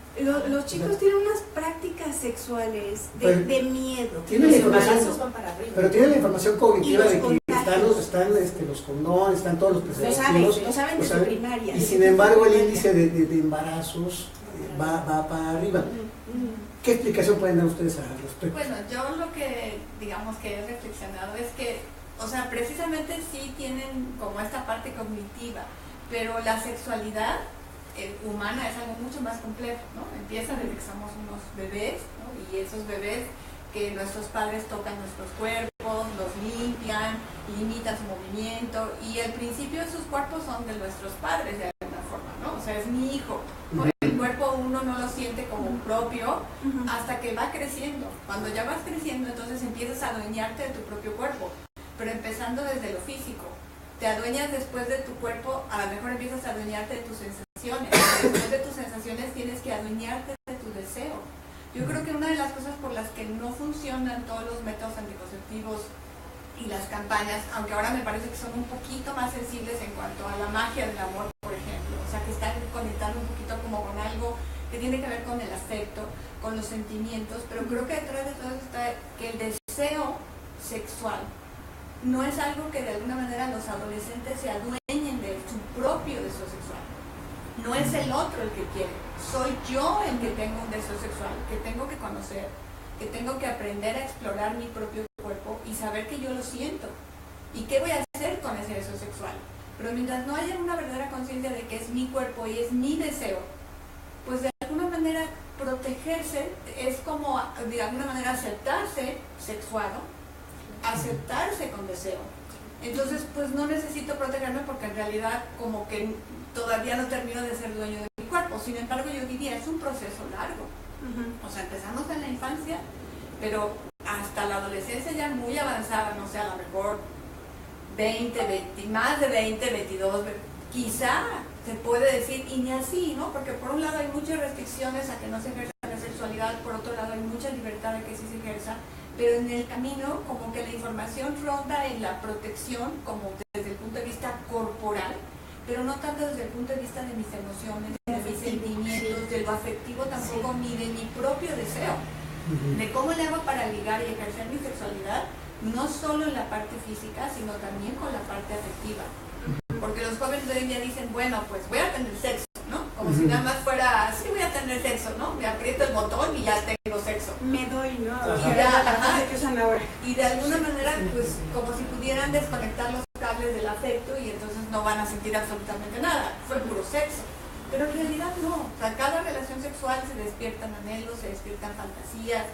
Los chicos tienen unas prácticas sexuales de miedo. Tienen la Los información, embarazos van para arriba. pero tienen la información cognitiva Y de los que están los condones, están todos los Lo preservativos. saben desde primaria. Y sin embargo el índice de embarazos va para arriba. ¿Qué explicación pueden dar ustedes al respecto? Bueno, yo lo que digamos que he reflexionado es que, o sea, precisamente sí tienen como esta parte cognitiva, pero la sexualidad humana es algo mucho más complejo, ¿no? Empieza desde que somos unos bebés, ¿no? Y esos bebés que nuestros padres tocan nuestros cuerpos, los limpian, limitan su movimiento, y al principio sus cuerpos son de nuestros padres de alguna forma, ¿no? O sea, es mi hijo. El cuerpo uno no lo siente como propio hasta que va creciendo. Cuando ya vas creciendo, entonces empiezas a adueñarte de tu propio cuerpo, pero empezando desde lo físico. Te adueñas después de tu cuerpo, a lo mejor empiezas a adueñarte de tus sensaciones. Después de tus sensaciones tienes que adueñarte de tu deseo. Yo creo que una de las cosas por las que no funcionan todos los métodos anticonceptivos y las campañas, aunque ahora me parece que son un poquito más sensibles en cuanto a la magia del amor, por ejemplo, o sea, que están conectando un poquito como con algo que tiene que ver con el afecto, con los sentimientos, pero creo que detrás de todo está que el deseo sexual no es algo que de alguna manera los adolescentes se adueñen de su propio deseo sexual. No es el otro el que quiere, soy yo el que tengo un deseo sexual, que tengo que conocer, que tengo que aprender a explorar mi propio cuerpo y saber que yo lo siento. ¿Y qué voy a hacer con ese deseo sexual? Pero mientras no haya una verdadera conciencia de que es mi cuerpo y es mi deseo, pues de alguna manera protegerse es como de alguna manera aceptarse sexuado, aceptarse con deseo. Entonces pues no necesito protegerme porque en realidad como que todavía no termino de ser dueño de mi cuerpo. Sin embargo yo diría, es un proceso largo. O sea, empezamos en la infancia, pero hasta la adolescencia ya muy avanzada, no sé, a lo mejor 20, más de 20, 22, quizá se puede decir, y ni así, ¿no? Porque por un lado hay muchas restricciones a que no se ejerza la sexualidad, por otro lado hay mucha libertad de que sí se ejerza, pero en el camino como que la información ronda en la protección, como desde el punto de vista corporal, pero no tanto desde el punto de vista de mis emociones, de mis sentimientos, de lo afectivo tampoco, ni de mi propio deseo, de cómo le hago para ligar y ejercer mi sexualidad, no solo en la parte física, sino también con la parte afectiva. Porque los jóvenes de hoy en día dicen, bueno, pues voy a tener sexo, ¿no? Como si nada más fuera, sí voy a tener sexo, ¿no? Me aprieto el botón y ya tengo sexo. Me doy, ¿no? Y de alguna manera, pues, como si pudieran desconectar los cables del afecto y entonces no van a sentir absolutamente nada. Fue puro sexo. Pero en realidad no. O sea, cada relación sexual se despiertan anhelos, se despiertan fantasías,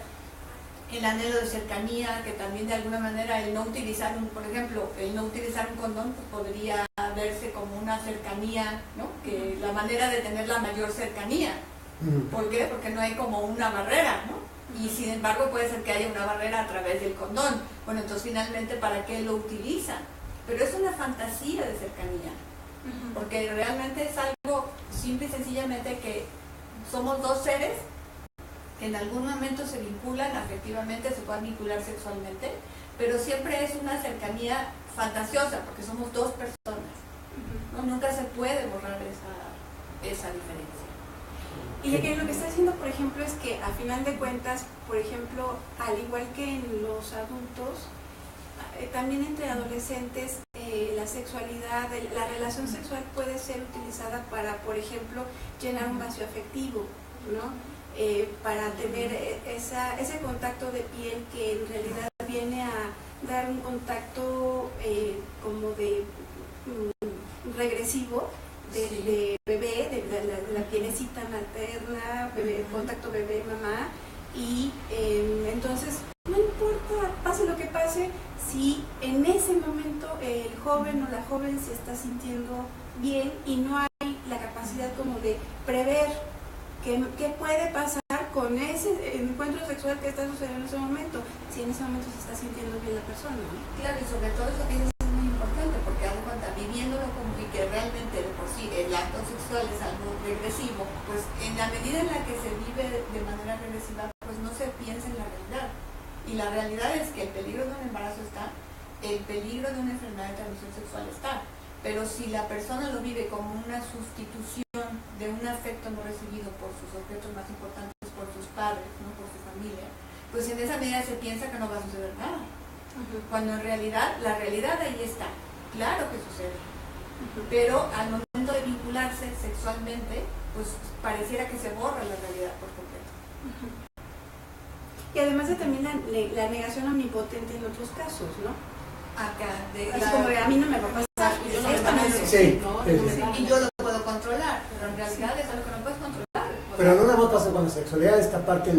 el anhelo de cercanía, que también de alguna manera el no utilizar por ejemplo, el no utilizar un condón pues podría verse como una cercanía, ¿no? Que la manera de tener la mayor cercanía. ¿Por qué? Porque no hay como una barrera, ¿no? Y sin embargo puede ser que haya una barrera a través del condón. Bueno, entonces finalmente ¿para qué lo utilizan? Pero es una fantasía de cercanía, porque realmente es algo simple y sencillamente que somos dos seres que en algún momento se vinculan afectivamente, se pueden vincular sexualmente, pero siempre es una cercanía fantasiosa, porque somos dos personas. ¿No? Nunca se puede borrar esa diferencia. Y lo que está haciendo, por ejemplo, es que a final de cuentas, por ejemplo, al igual que en los adultos, también entre adolescentes, la sexualidad, la relación sexual puede ser utilizada para, por ejemplo, llenar un vacío afectivo, ¿no? Para tener ese contacto de piel que en realidad viene a dar un contacto como de regresivo de bebé, de la pielecita materna, contacto bebé-mamá, y entonces no importa, pase lo que pase, si en ese momento el joven o la joven se está sintiendo bien y no hay la capacidad como de prever ¿qué puede pasar con ese encuentro sexual que está sucediendo en ese momento? Si en ese momento se está sintiendo bien la persona, ¿no? Claro, y sobre todo eso que dices es muy importante, porque algo cuando viviéndolo como que realmente de por sí el acto sexual es algo regresivo, pues en la medida en la que se vive de manera regresiva, pues no se piensa en la realidad. Y la realidad es que el peligro de un embarazo está, el peligro de una enfermedad de transmisión sexual está, pero si la persona lo vive como una sustitución de un afecto no recibido por sus objetos más importantes, por sus padres, ¿no? Por su familia, pues en esa medida se piensa que no va a suceder nada. Cuando en realidad, la realidad ahí está, claro que sucede. Pero al momento de vincularse sexualmente, pues pareciera que se borra la realidad por completo. Y además de también la negación omnipotente en otros casos, ¿no? Acá, Así como de, a mí no me va a pasar, y yo no me va a hacer. Sí, y yo lo puedo controlar, pero en realidad es algo que no puedes controlar. pero no nada más pasa con la sexualidad, esta parte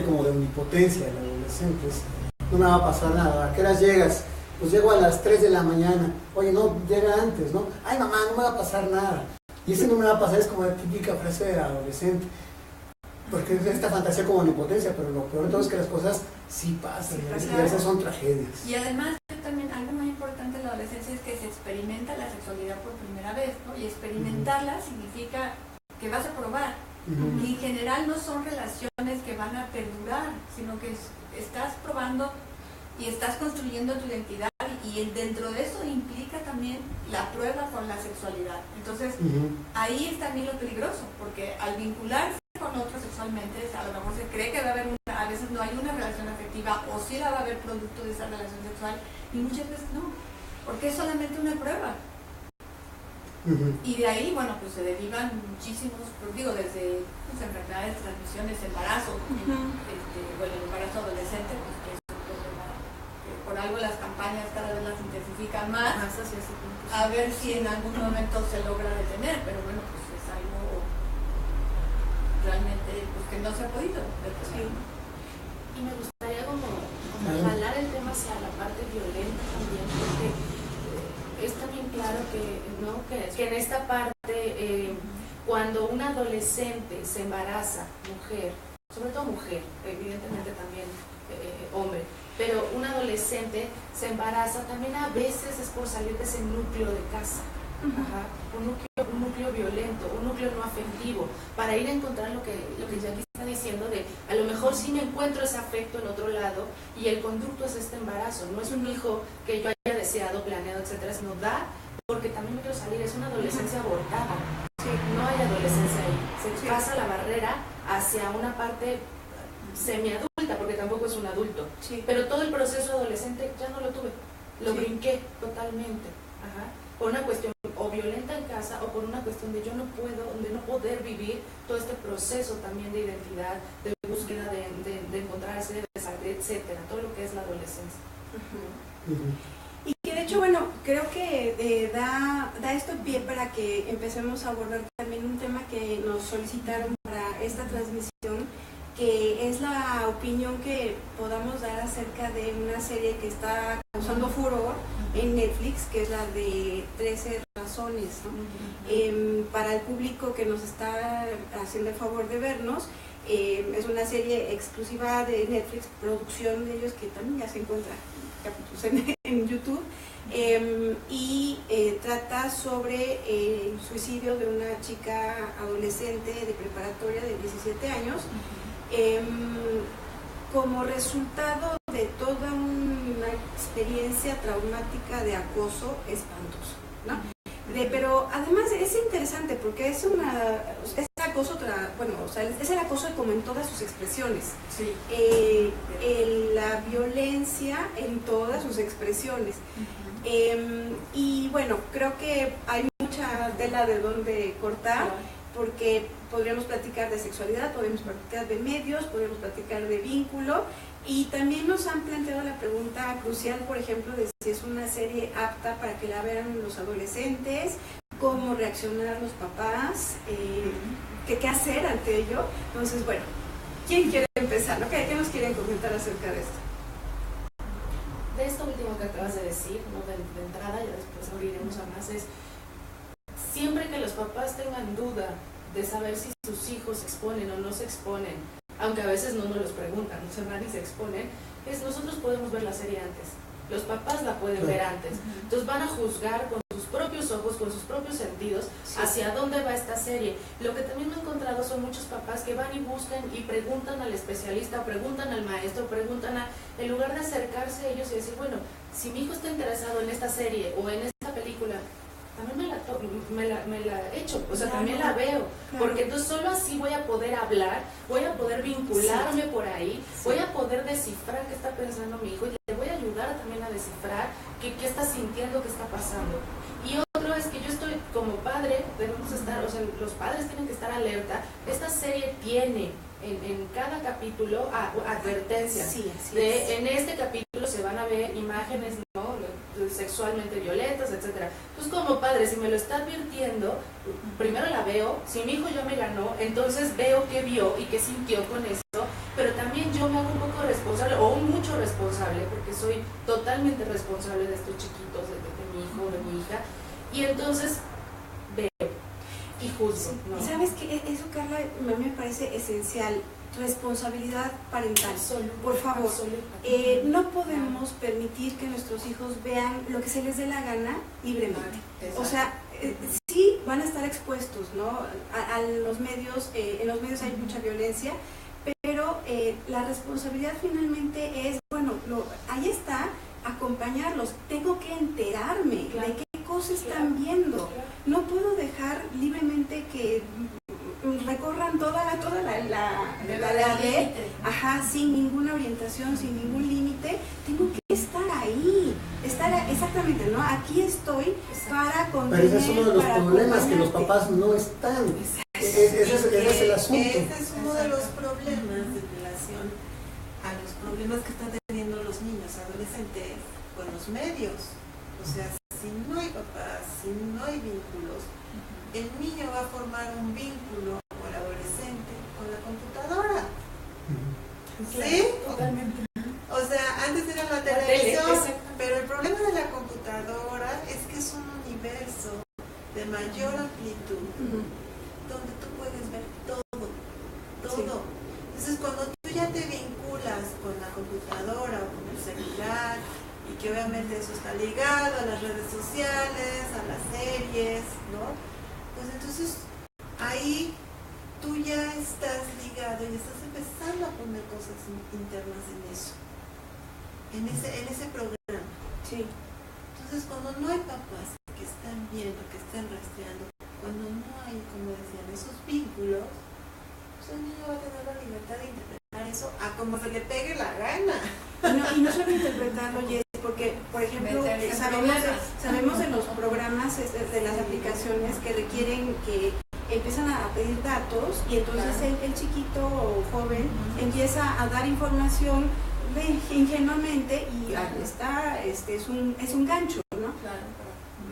como de omnipotencia de los adolescentes. No me va a pasar nada. ¿A qué horas llegas? Pues llego a las 3 de la mañana. Oye, no, llega antes, ¿no? Ay, mamá, no me va a pasar nada. Y ese no me va a pasar es como la típica frase de adolescente. Porque es esta fantasía como omnipotencia, pero lo peor de todo es que las cosas sí pasan. Y a veces son tragedias. Y además también algo más importante en la adolescencia es que se experimenta la sexualidad por primera vez, ¿no? Y experimentarla significa que vas a probar. Y en general no son relaciones que van a perdurar, sino que estás probando y estás construyendo tu identidad, y dentro de eso implica también la prueba con la sexualidad. Entonces ahí es también lo peligroso, porque al vincularse con otros sexualmente, a lo mejor se cree que va a haber a veces no hay una relación afectiva, o sí la va a haber producto de esa relación sexual, y muchas veces no, porque es solamente una prueba. Y de ahí, bueno, pues se derivan muchísimos, pues digo, desde enfermedades, transmisiones, embarazo, bueno, el embarazo adolescente, pues que es un problema que por algo las campañas cada vez las intensifican más, a ver si en algún momento se logra detener, pero bueno, pues es algo realmente pues, que no se ha podido detener. Y me gustaría como jalar el tema hacia la parte violenta también, porque es también claro que, ¿no? que en esta parte, cuando un adolescente se embaraza, mujer, sobre todo mujer, evidentemente también hombre, pero un adolescente se embaraza también a veces es por salir de ese núcleo de casa. Un núcleo violento, un núcleo no afectivo, para ir a encontrar lo que Jackie está diciendo de, a lo mejor sí me encuentro ese afecto en otro lado, y el conducto es este embarazo, no es un hijo que yo haya deseado, planeado, etcétera, sino da, porque también me quiero salir, es una adolescencia abortada, no hay adolescencia ahí, se pasa la barrera hacia una parte semiadulta, porque tampoco es un adulto, pero todo el proceso adolescente ya no lo tuve, lo brinqué totalmente, por una cuestión o violenta en casa, o por una cuestión de yo no puedo, de no poder vivir todo este proceso también de identidad, de búsqueda de encontrarse, de saber, etcétera, todo lo que es la adolescencia. Y que de hecho, bueno, creo que da esto pie para que empecemos a abordar también un tema que nos solicitaron para esta transmisión, que es la opinión que podamos dar acerca de una serie que está causando furor en Netflix, que es la de 13 razones, ¿no? Para el público que nos está haciendo el favor de vernos, es una serie exclusiva de Netflix, producción de ellos, que también ya se encuentra capítulos en YouTube, y trata sobre el suicidio de una chica adolescente de preparatoria de 17 años, como resultado de toda una experiencia traumática de acoso espantoso, ¿no? Pero además es interesante porque es acoso, es el acoso como en todas sus expresiones, la violencia en todas sus expresiones. Y bueno, creo que hay mucha tela de donde cortar, porque podríamos platicar de sexualidad, podríamos platicar de medios, podríamos platicar de vínculo, y también nos han planteado la pregunta crucial, por ejemplo, de si es una serie apta para que la vean los adolescentes, cómo reaccionar los papás, qué hacer ante ello. Entonces, bueno, ¿quién quiere empezar? ¿No? ¿Qué nos quieren comentar acerca de esto? De esto último que acabas de decir, ¿no? de entrada, ya después abriremos a más, es siempre que los papás tengan duda de saber si sus hijos se exponen o no se exponen, aunque a veces no nos los preguntan, no se van y se exponen, nosotros podemos ver la serie antes, los papás la pueden ver antes, entonces van a juzgar con sus propios ojos, con sus propios sentidos, hacia dónde va esta serie. Lo que también me he encontrado son muchos papás que van y buscan y preguntan al especialista, preguntan al maestro, en lugar de acercarse a ellos y decir, bueno, si mi hijo está interesado en esta serie o en esta película, también me la me la echo, o sea, también la veo, porque entonces solo así voy a poder hablar, voy a poder vincularme por ahí, voy a poder descifrar qué está pensando mi hijo y le voy a ayudar también a descifrar qué está sintiendo, qué está pasando. Y otro es que yo estoy como padre, debemos estar, o sea, los padres tienen que estar alerta. Esta serie tiene en cada capítulo advertencias. Sí, en este capítulo se van a ver imágenes, ¿no?, sexualmente violentas, etcétera. Entonces, como padre, si me lo está advirtiendo, primero la veo. Si mi hijo ya me ganó, entonces veo qué vio y qué sintió con eso, pero también yo me hago un poco responsable, o mucho responsable, porque soy totalmente responsable de estos chiquitos, de mi hijo, de mi hija, y entonces veo y juzgo, ¿no? Y sabes que eso, Carla, a mí me parece esencial. Responsabilidad parental. Por favor, no podemos permitir que nuestros hijos vean lo que se les dé la gana libremente. O sea, sí van a estar expuestos, ¿no?, a los medios. En los medios hay mucha violencia, pero la responsabilidad finalmente es, bueno, ahí está, acompañarlos. Tengo que enterarme de qué cosas están viendo. No puedo dejar libremente que recorran toda la red, sin ninguna orientación, sin ningún límite. Tengo que estar ahí, exactamente, ¿no? Aquí estoy para contener. Pero ese es uno de los problemas, que los papás no están. Ese es el asunto. Ese es uno de los problemas en relación a los problemas que están teniendo los niños, adolescentes, con los medios. O sea, si no hay papás, si no hay vínculos, el niño va a formar un vínculo, o el adolescente, con la computadora. ¿Sí? Totalmente. O sea, antes era la televisión, pero el problema de la computadora es que es un universo de mayor amplitud, donde tú puedes ver todo. Entonces, cuando tú ya te vinculas con la computadora o con el celular, y que obviamente eso está ligado a las redes sociales, a las series, ¿no? Pues entonces ahí tú ya estás ligado y estás empezando a poner cosas internas en eso, en ese programa. Sí. Entonces, cuando no hay papás que están viendo, que están rastreando, cuando no hay, como decían, esos vínculos, pues el niño va a tener la libertad de interpretar eso a como se le pegue la gana. Y no solo interpretarlo, Jess, porque, por ejemplo, sabemos de los programas, de las aplicaciones que requieren que empiezan a pedir datos, y entonces el chiquito o joven empieza a dar información ingenuamente, y ahí está, es un gancho, ¿no?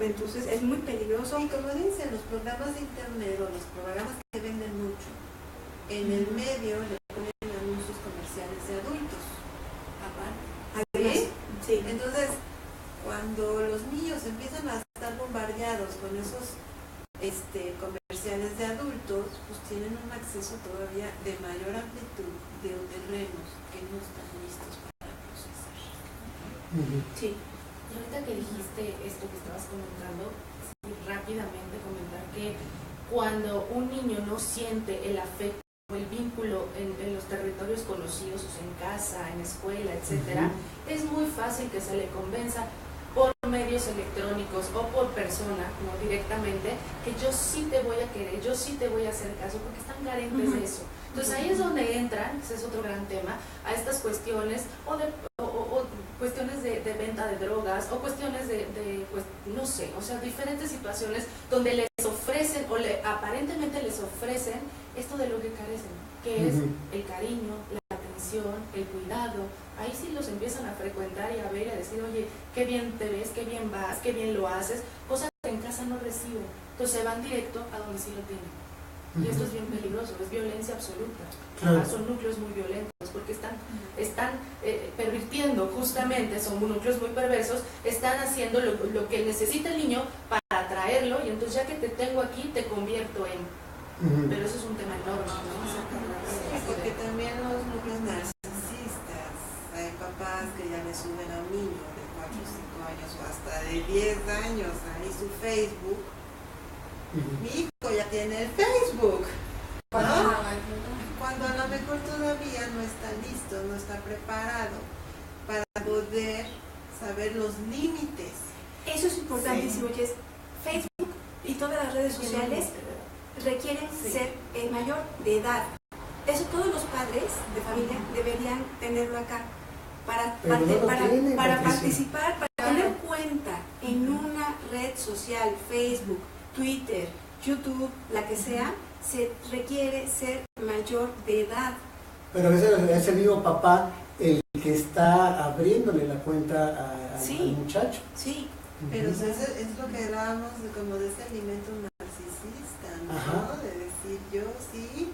Entonces es muy peligroso. Y como dicen, los programas de internet o los programas que venden mucho, en el medio le ponen anuncios comerciales de adultos. ¿Sí? Sí. Entonces, cuando los niños empiezan a estar bombardeados con esos comerciales de adultos, pues tienen un acceso todavía de mayor amplitud de terrenos que no están listos para procesar. Sí. Y ahorita que dijiste esto que estabas comentando, rápidamente comentar que cuando un niño no siente el afecto, el vínculo en los territorios conocidos, o sea, en casa, en escuela, etcétera, es muy fácil que se le convenza por medios electrónicos o por persona, no directamente, que yo sí te voy a querer, yo sí te voy a hacer caso, porque están carentes de eso. Entonces ahí es donde entran, ese es otro gran tema, a estas cuestiones o cuestiones de venta de drogas, o cuestiones pues, no sé, o sea, diferentes situaciones donde les ofrecen o aparentemente les ofrecen esto de lo que carecen, que es el cariño, la atención, el cuidado. Ahí sí los empiezan a frecuentar y a ver y a decir, oye, qué bien te ves, qué bien vas, qué bien lo haces, cosas que en casa no reciben. Entonces se van directo a donde sí lo tienen. Y esto es bien peligroso, es violencia absoluta. Son núcleos muy violentos porque están pervirtiendo, justamente, son núcleos muy perversos, están haciendo lo que necesita el niño para atraerlo, y entonces ya que te tengo aquí te convierto en... Pero eso es un tema enorme, ¿no? Sí, porque también los núcleos narcisistas, hay papás que ya le suben a un niño de 4 o 5 años o hasta de 10 años ahí su Facebook. Mi hijo ya tiene el Facebook, ¿no? Cuando a lo mejor todavía no está listo, no está preparado para poder saber los límites. Eso es importantísimo, Jess. Facebook y todas las redes sociales requieren ser mayor de edad. Eso todos los padres de familia deberían tenerlo acá para participar, para tener cuenta en una red social, Facebook, Twitter, YouTube, la que sea, se requiere ser mayor de edad. Pero es el mismo papá el que está abriéndole la cuenta al muchacho. Sí. Pero es lo que hablábamos como de ese alimento narcisista, ¿no? De decir, yo sí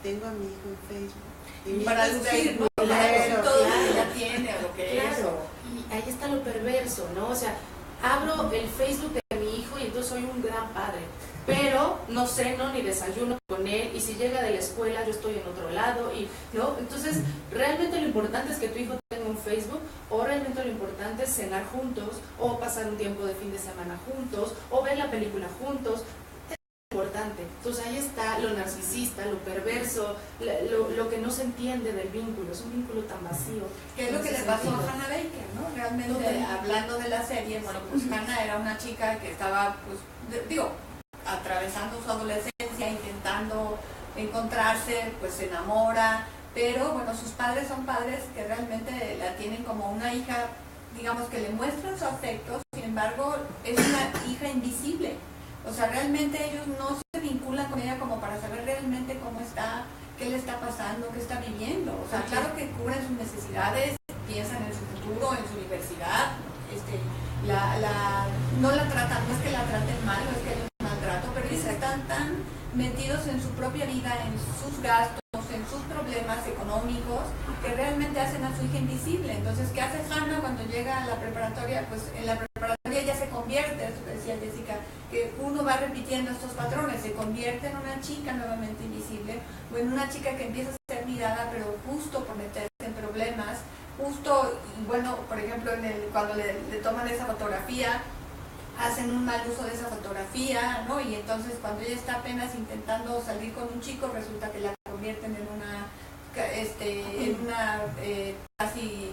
tengo a mi hijo en Facebook. Y para lucir, ¿no? Todo lo que ya tiene o lo que es. Y ahí está lo perverso, ¿no? O sea, abro el Facebook de mi hijo y entonces soy un gran padre, pero no ceno ni desayuno con él, y si llega de la escuela yo estoy en otro lado, y ¿no? Entonces realmente lo importante es que tu hijo tenga un Facebook, o realmente lo importante es cenar juntos, o pasar un tiempo de fin de semana juntos, o ver la película juntos. Importante. Entonces ahí está lo narcisista, lo perverso, lo que no se entiende del vínculo. Es un vínculo tan vacío. ¿Qué es lo que le pasó a Hannah Baker, ¿no? Realmente, hablando de la serie, bueno, pues Hannah era una chica que estaba, pues, atravesando su adolescencia, intentando encontrarse, pues se enamora, pero bueno, sus padres son padres que realmente la tienen como una hija, digamos, que le muestran su afecto, sin embargo, es una hija invisible. O sea, realmente ellos no se vinculan con ella como para saber realmente cómo está, qué le está pasando, qué está viviendo. O sea, claro que cubren sus necesidades, piensan en su futuro, en su universidad, no la tratan, no es que la traten mal, no es que haya un maltrato, pero ellos están tan metidos en su propia vida, en sus gastos, en sus problemas económicos, que realmente hacen a su hija invisible. Entonces, ¿qué hace Hannah cuando llega a la preparatoria? Pues en la preparatoria ya se convierte, eso que decía Jessica, que uno va repitiendo estos patrones, se convierte en una chica nuevamente invisible, o en una chica que empieza a ser mirada, pero justo por meterse en problemas, justo, y bueno, por ejemplo, cuando le toman esa fotografía, hacen un mal uso de esa fotografía, ¿no? Y entonces cuando ella está apenas intentando salir con un chico, resulta que la convierten en casi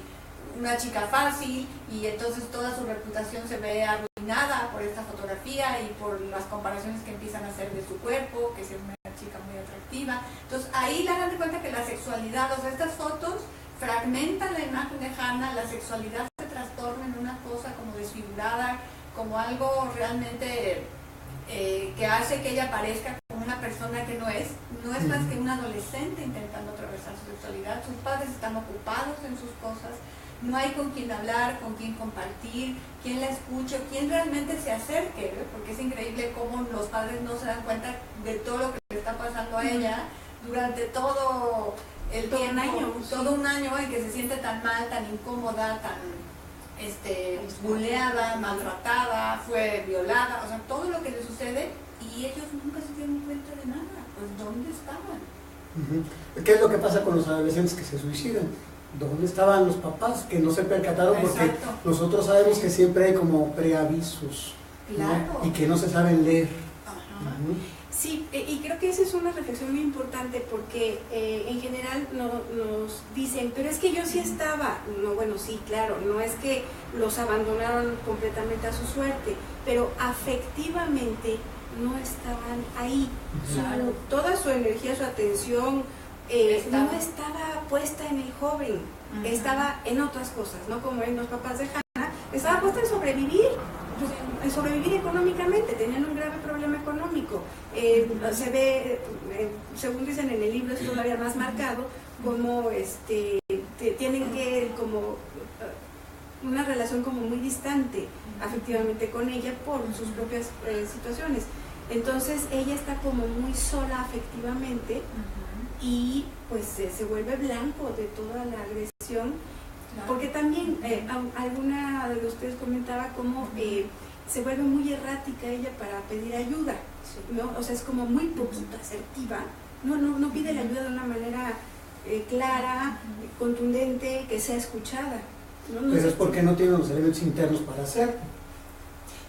una chica fácil, y entonces toda su reputación se ve arruinada por esta fotografía y por las comparaciones que empiezan a hacer de su cuerpo, que es una chica muy atractiva. Entonces ahí le dan de cuenta que la sexualidad, o sea, estas fotos fragmentan la imagen de Hannah, la sexualidad se trastorna en una cosa como desfigurada, como algo realmente que hace que ella parezca como una persona que no es más que un adolescente intentando atravesar su sexualidad. Sus padres están ocupados en sus cosas, no hay con quien hablar, con quien compartir, quien la escuche, quien realmente se acerque, ¿eh? Porque es increíble cómo los padres no se dan cuenta de todo lo que le está pasando a ella durante todo el tiempo, todo un año en que se siente tan mal, tan incómoda, tan buleada, maltratada, fue violada, o sea, todo lo que le sucede, y ellos nunca se dieron cuenta de nada. Pues ¿dónde estaban? ¿Qué es lo que pasa con los adolescentes que se suicidan? ¿Dónde estaban los papás que no se percataron? Porque nosotros sabemos que siempre hay como preavisos, claro, ¿no? Y que no se saben leer. Sí, y creo que esa es una reflexión muy importante, porque en general nos dicen, pero es que yo sí estaba. No, bueno, sí, claro, no es que los abandonaron completamente a su suerte, pero afectivamente no estaban ahí. Claro. Toda su energía, su atención no estaba puesta en el joven, estaba en otras cosas, ¿no? Como en los papás de Hannah, estaba puesta en sobrevivir económicamente, tenían un grave problema económico. Se ve, según dicen en el libro, es todavía más marcado, como tienen que como una relación como muy distante afectivamente con ella por sus propias situaciones. Entonces ella está como muy sola afectivamente, y pues se vuelve blanco de toda la agresión. Porque también alguna de ustedes comentaba cómo se vuelve muy errática ella para pedir ayuda, ¿no? O sea, es como muy poquito asertiva, no pide la ayuda de una manera clara, contundente, que sea escuchada. Pero es porque no tiene los elementos internos para hacerlo.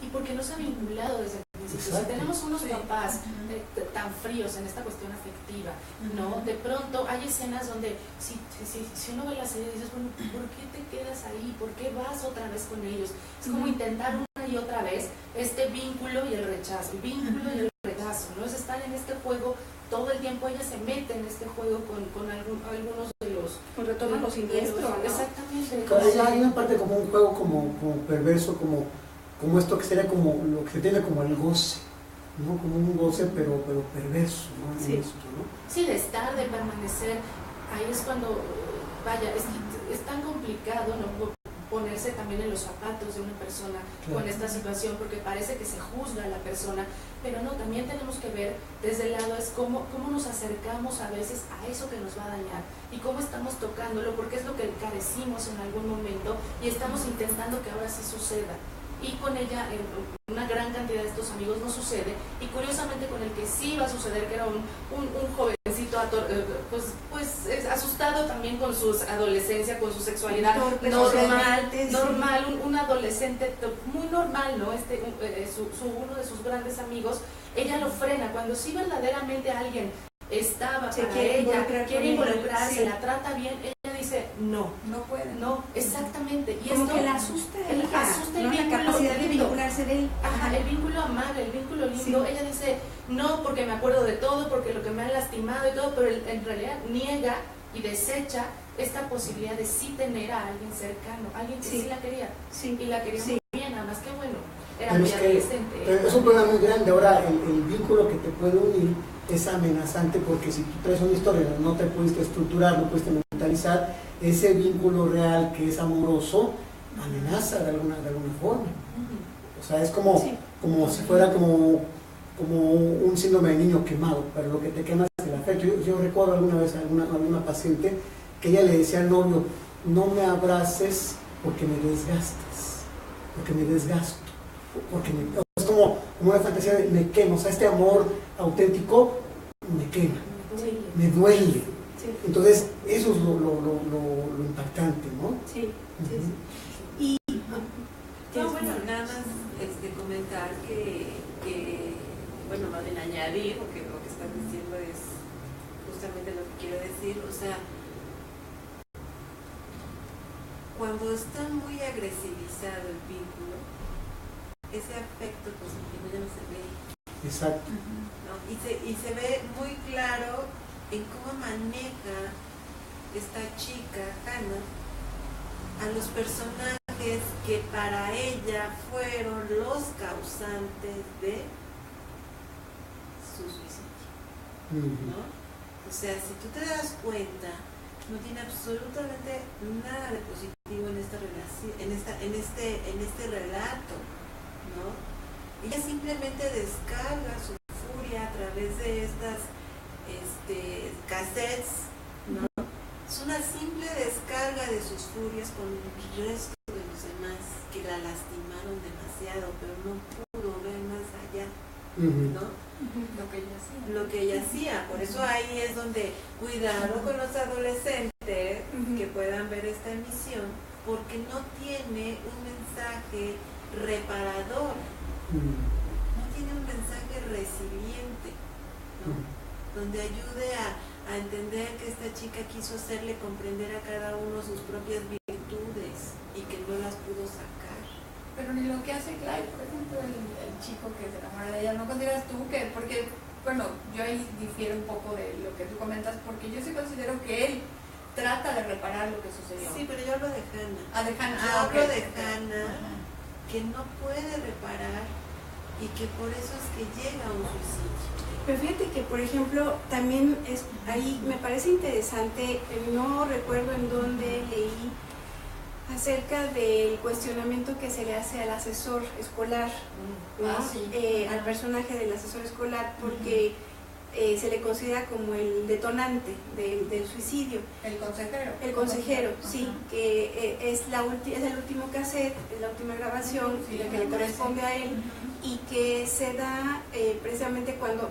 Y porque no se ha vinculado desde el principio. Si tenemos unos papás tan fríos en esta cuestión afectiva, ¿no? De pronto hay escenas donde si uno ve la serie dices, bueno, ¿por qué te quedas ahí? ¿Por qué vas otra vez con ellos? Es como intentar una y otra vez este vínculo y el rechazo, el vínculo y el rechazo, ¿no? Es estar en este juego todo el tiempo. Ella se mete en este juego con algunos de los... Un retorno lo siniestro, ¿no? Exactamente. Hay una parte como un juego como perverso, como esto que sería como lo que se tiene como el goce, ¿no? Como un goce pero perverso, ¿no? Sí. Esto, ¿no? Sí, de estar, de permanecer. Ahí es cuando, vaya, es tan complicado, ¿no? Ponerse también en los zapatos de una persona, claro, con esta situación, porque parece que se juzga a la persona, pero no, también tenemos que ver desde el lado es cómo nos acercamos a veces a eso que nos va a dañar y cómo estamos tocándolo, porque es lo que carecimos en algún momento y estamos intentando que ahora sí suceda. Y con ella, una gran cantidad de estos amigos no sucede, y curiosamente con el que sí va a suceder, que era un jovencito asustado también con su adolescencia, con su sexualidad, normal, un adolescente muy normal, ¿no? Uno de sus grandes amigos, ella lo frena, cuando sí verdaderamente alguien estaba para ella, quiere involucrarse, sí, la trata bien, ella dice no puede, no, exactamente, y como esto que la asusta, asusta el ¿no? vínculo, la capacidad de vincularse de él, el vínculo amable, el vínculo lindo. Sí. Ella dice no porque me acuerdo de todo, porque lo que me han lastimado y todo, pero en realidad niega y desecha esta posibilidad de sí tener a alguien cercano, alguien que sí la quería, y la quería muy bien, nada más que bueno, era muy adolescente. Pero es un problema muy grande. Ahora, el vínculo que te puede unir es amenazante, porque si tú traes una historia, no te pudiste estructurar, no pudiste mentalizar, ese vínculo real que es amoroso amenaza de alguna forma. O sea, es como si fuera como un síndrome de niño quemado, pero lo que te quema es el afecto. Yo recuerdo alguna vez a alguna paciente que ella le decía al novio: no me abraces porque me desgastas, porque me desgasto, porque es como una fantasía de me quemo. O sea, este amor auténtico me quema, me duele. Sí. Entonces, eso es lo impactante, ¿no? Sí, sí. Y bueno, nada más comentar que bueno, más bien añadir, porque lo que estás diciendo es justamente lo que quiero decir. O sea, cuando está muy agresivizado el vínculo, ese afecto positivo ya no se ve. Exacto. ¿No? Y se ve muy claro en cómo maneja esta chica, Hannah, a los personajes que para ella fueron los causantes de su suicidio, ¿no? O sea, si tú te das cuenta, no tiene absolutamente nada de positivo en esta relación, en este relato, ¿no? Ella simplemente descarga su furia a través de estas cassettes, ¿no? Es una simple descarga de sus furias con el resto de los demás que la lastimaron demasiado, pero no pudo ver más allá, ¿no? Lo que ella hacía. Por eso ahí es donde cuidado con los adolescentes que puedan ver esta emisión, porque no tiene un mensaje reparador, no tiene un mensaje resiliente, ¿no? Donde ayude a entender que esta chica quiso hacerle comprender a cada uno sus propias virtudes y que no las pudo sacar. Pero ni lo que hace Clive, por ejemplo, el chico que se enamora de ella, ¿no consideras tú que, porque, bueno, yo ahí difiero un poco de lo que tú comentas, porque yo sí considero que él trata de reparar lo que sucedió? Sí, pero yo hablo de Hannah. De Hannah. Yo hablo de Hannah, que no puede reparar y que por eso es que llega a un suicidio. Pero fíjate que, por ejemplo, también ahí me parece interesante, no recuerdo en dónde leí acerca del cuestionamiento que se le hace al asesor escolar, ¿no? Al personaje del asesor escolar, porque se le considera como el detonante del suicidio. El consejero. El consejero, sí, que es el último cassette, es la última grabación, la que le corresponde a él, y que se da precisamente cuando,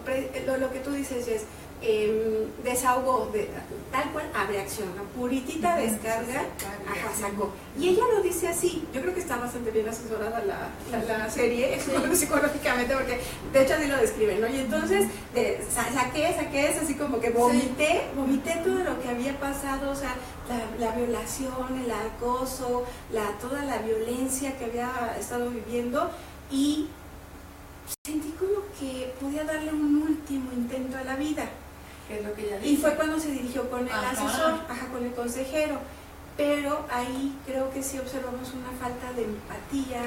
lo que tú dices es, desahogo, tal cual, abre acción, ¿no? Puritita descarga, ajá, sacó. Y ella lo dice así. Yo creo que está bastante bien asesorada la serie psicológicamente, porque de hecho así lo describen, ¿no? Y entonces saqué, es así como que vomité todo lo que había pasado, o sea, la violación, el acoso, toda la violencia que había estado viviendo, y sentí como que podía darle un último intento a la vida. Que es lo que ella dice. Y fue cuando se dirigió con el asesor, con el consejero. Pero ahí creo que sí observamos una falta de empatía.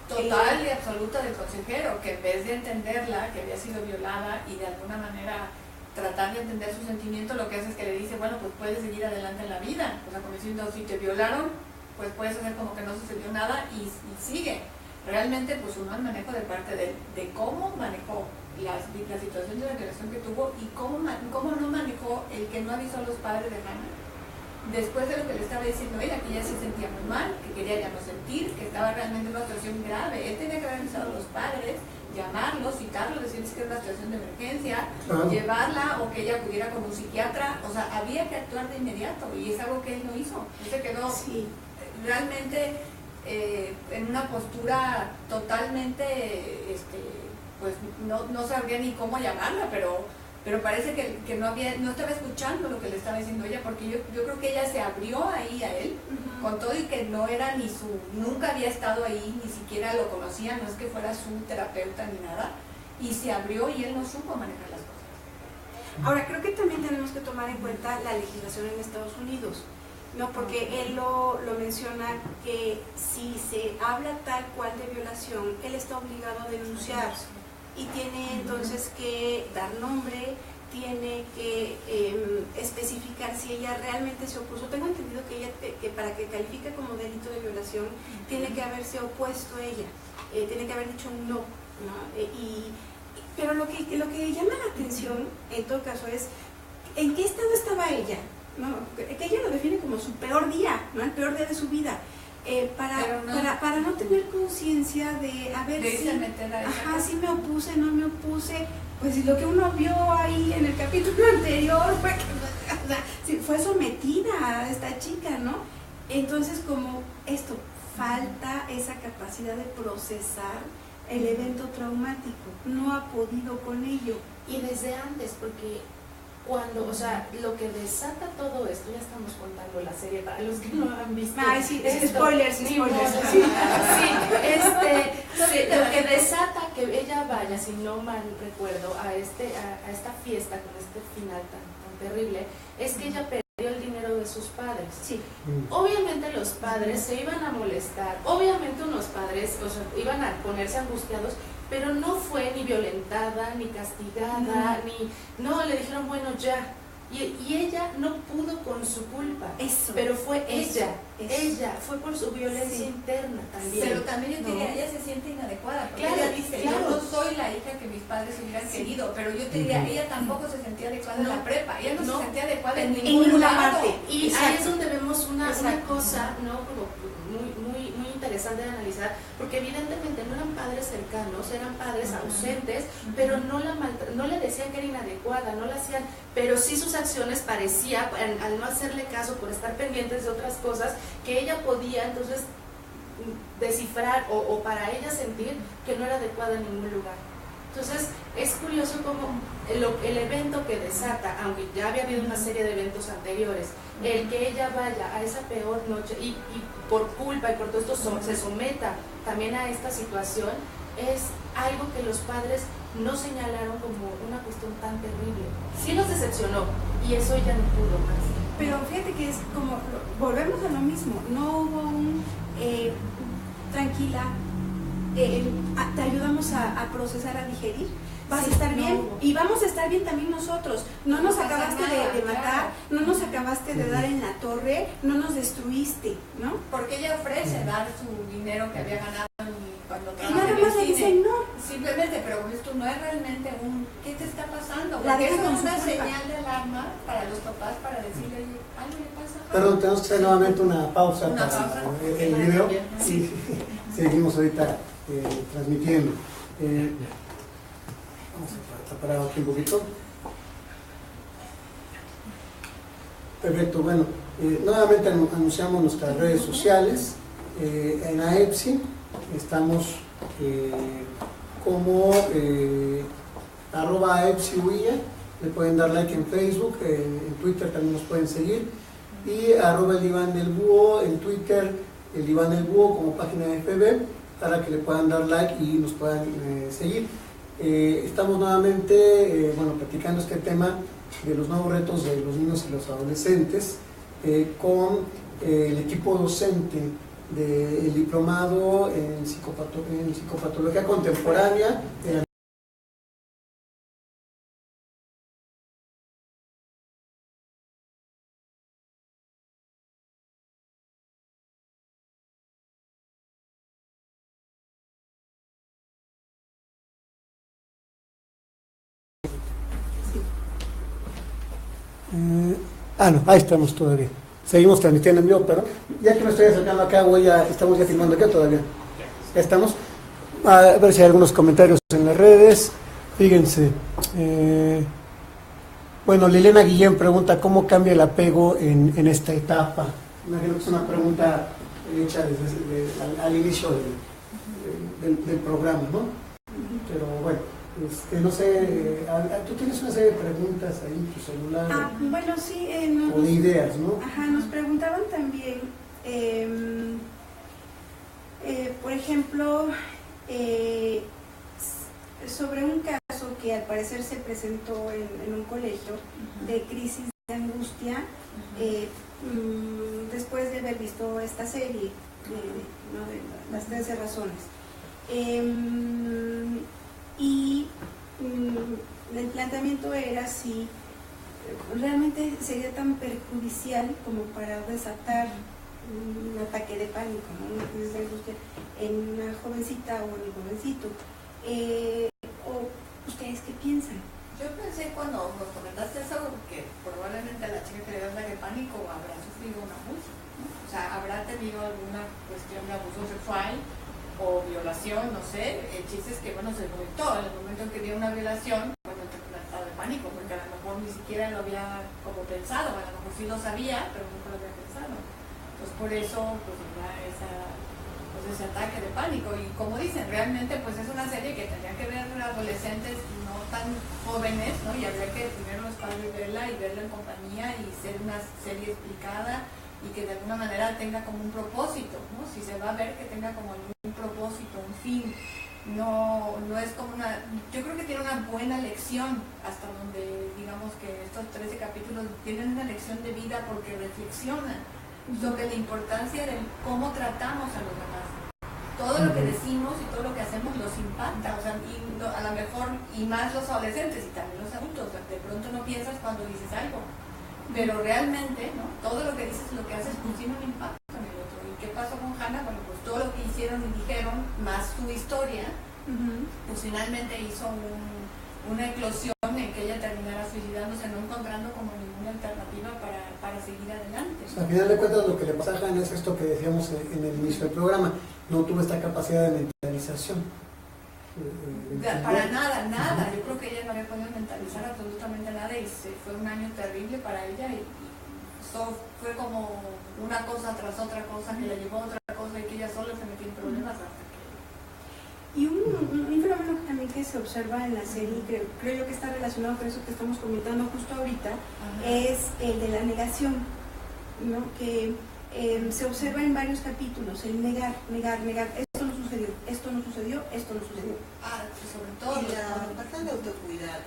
Total y absoluta del consejero, que en vez de entenderla, que había sido violada y de alguna manera tratar de entender su sentimiento, lo que hace es que le dice, bueno, pues puedes seguir adelante en la vida. O sea, como diciendo, si te violaron, pues puedes hacer como que no sucedió nada y sigue. Realmente, pues uno al manejo de parte de cómo manejó la situación de la violación que tuvo y cómo no manejó el que no avisó a los padres de Hannah. Después de lo que le estaba diciendo ella, que ella se sentía muy mal, que quería ya no sentir, que estaba realmente en una situación grave. Él tenía que haber avisado a los padres, llamarlos, citarlos, decirles que era una situación de emergencia, llevarla o que ella acudiera con un psiquiatra. O sea, había que actuar de inmediato y es algo que él no hizo. Él se quedó realmente en una postura totalmente, pues no sabría ni cómo llamarla, pero parece que no estaba escuchando lo que le estaba diciendo ella, porque yo creo que ella se abrió ahí a él, con todo y que no era nunca había estado ahí, ni siquiera lo conocía, no es que fuera su terapeuta ni nada, y se abrió y él no supo manejar las cosas. Ahora, creo que también tenemos que tomar en cuenta la legislación en Estados Unidos, ¿no? Porque él lo menciona, que si se habla tal cual de violación, él está obligado a denunciar. Y tiene entonces que dar nombre, tiene que especificar si ella realmente se opuso. Tengo entendido que ella, que para que califique como delito de violación, tiene que haberse opuesto a ella, tiene que haber dicho un no, ¿no? Pero lo que llama la atención, en todo caso, es en qué estado estaba ella, ¿no? Que ella lo define como su peor día, ¿no? El peor día de su vida. Para no tener conciencia de a ver si me opuse, no me opuse, pues si lo que uno vio ahí en el capítulo anterior fue que fue sometida a esta chica, ¿no? Entonces, como esto, falta esa capacidad de procesar el evento traumático, no ha podido con ello. Y desde antes, porque cuando, o sea, lo que desata todo esto, ya estamos contando la serie para los que no han visto. Ay, sí, spoilers. Lo que desata que ella vaya, si no mal recuerdo, a esta fiesta con este final tan terrible, es que ella perdió el dinero de sus padres. Sí. Obviamente los padres se iban a molestar, obviamente unos padres, o sea, iban a ponerse angustiados, pero no fue ni violentada, ni castigada, no, le dijeron, bueno, ya. Y ella no pudo con su culpa. Eso. Pero fue ella. Fue por su violencia interna también. Pero también yo diría, ella se siente inadecuada. Porque ella dice, yo no soy la hija que mis padres hubieran querido, pero yo te diría, ella tampoco se sentía adecuada en la prepa. Ella no se sentía adecuada en ninguna parte. Y ahí es donde vemos una cosa, ¿no? Como muy interesante de analizar, porque evidentemente no eran padres cercanos, eran padres ausentes, pero no le decían que era inadecuada, no la hacían, pero sí sus acciones parecía, al no hacerle caso, por estar pendientes de otras cosas, que ella podía entonces descifrar o para ella sentir que no era adecuada en ningún lugar. Entonces es curioso cómo el evento que desata, aunque ya había habido una serie de eventos anteriores, el que ella vaya a esa peor noche y por culpa y por todo esto se someta también a esta situación, es algo que los padres no señalaron como una cuestión tan terrible. Sí los decepcionó y eso ya no pudo más. Pero fíjate que es como, volvemos a lo mismo, no hubo un tranquila, te ayudamos a procesar, a digerir, vas a estar bien, y vamos a estar bien también nosotros. No nos acabaste de matar, no nos acabaste de dar en la torre, no nos destruiste, ¿no? Porque ella ofrece dar su dinero que había ganado cuando y nada más le dicen no. Simplemente, pero esto no es realmente ¿qué te está pasando? La Porque dejan con es una su culpa. señal de alarma para los papás, para decirle, algo le pasa. Perdón, tenemos que hacer nuevamente una pausa pausa. El video. Sí. Seguimos ahorita transmitiendo. Vamos a parar aquí un poquito. Perfecto, bueno, nuevamente anunciamos nuestras redes sociales. En AEPSI estamos como @AEPSIUIA, le pueden dar like en Facebook, en Twitter también nos pueden seguir, y @el Diván del Búho en Twitter, el Diván del Búho como página de FB, para que le puedan dar like y nos puedan seguir. Estamos nuevamente platicando este tema de los nuevos retos de los niños y los adolescentes con el equipo docente del diplomado en psicopatología contemporánea de la no, ahí estamos todavía. Seguimos transmitiendo en vivo, pero ya que me estoy acercando acá, estamos ya filmando acá todavía. Ya estamos. A ver si hay algunos comentarios en las redes. Fíjense. Liliana Guillén pregunta cómo cambia el apego en esta etapa. Imagino que es una pregunta hecha al inicio del programa, ¿no? Pero bueno. No sé, tú tienes una serie de preguntas ahí en tu celular. Bueno, sí. O de ideas, ¿no? Ajá, nos preguntaban también, por ejemplo, sobre un caso que al parecer se presentó en un colegio de crisis de angustia, después de haber visto esta serie, de las 13 razones. Y el planteamiento era si realmente sería tan perjudicial como para desatar un ataque de pánico, ¿no? Una crisis de angustia en una jovencita o en un jovencito. ¿O ustedes qué piensan? Yo pensé cuando nos comentaste eso que probablemente la chica que le da ataque de pánico habrá sufrido un abuso, ¿no? O sea, habrá tenido alguna cuestión de abuso sexual o violación, no sé. El chiste es que, se vomitó en el momento en que dio una violación, entró en un estado de pánico, porque a lo mejor ni siquiera lo había como pensado, a lo mejor sí lo sabía, pero nunca lo había pensado. Entonces por eso, ese ataque de pánico. Y como dicen, realmente es una serie que tendrían que ver adolescentes no tan jóvenes, ¿no? Y habría que primero los padres verla y verla en compañía y ser una serie explicada y que de alguna manera tenga como un propósito, ¿no? Si se va a ver, que tenga como un propósito, un fin. No es como yo creo que tiene una buena lección, hasta donde digamos que estos 13 capítulos tienen una lección de vida porque reflexionan sobre la importancia de cómo tratamos a los demás. Todo lo que decimos y todo lo que hacemos los impacta, a lo mejor, y más los adolescentes y también los adultos, de pronto no piensas cuando dices algo, pero realmente, ¿no? Todo lo que dices y lo que haces tiene un impacto en el otro. ¿Y qué pasó con Hannah? Todo lo que hicieron y dijeron, más su historia, finalmente hizo una eclosión en que ella terminara suicidándose, no encontrando como ninguna alternativa para seguir adelante. Al final de cuentas, lo que le pasa a Hannah es esto que decíamos en el inicio del programa: no tuvo esta capacidad de mentalización. Para nada. Yo creo que ella no había podido mentalizar absolutamente nada y fue un año terrible para ella y eso fue como una cosa tras otra cosa que le llevó a otra cosa y que ella sola se metió en problemas hasta que... Y un fenómeno también que se observa en la serie, creo yo que está relacionado con eso que estamos comentando justo ahorita, es el de la negación, ¿no? Que se observa en varios capítulos, el negar, esto no sucedió, esto no sucedió. Sobre todo y la parte de autocuidado.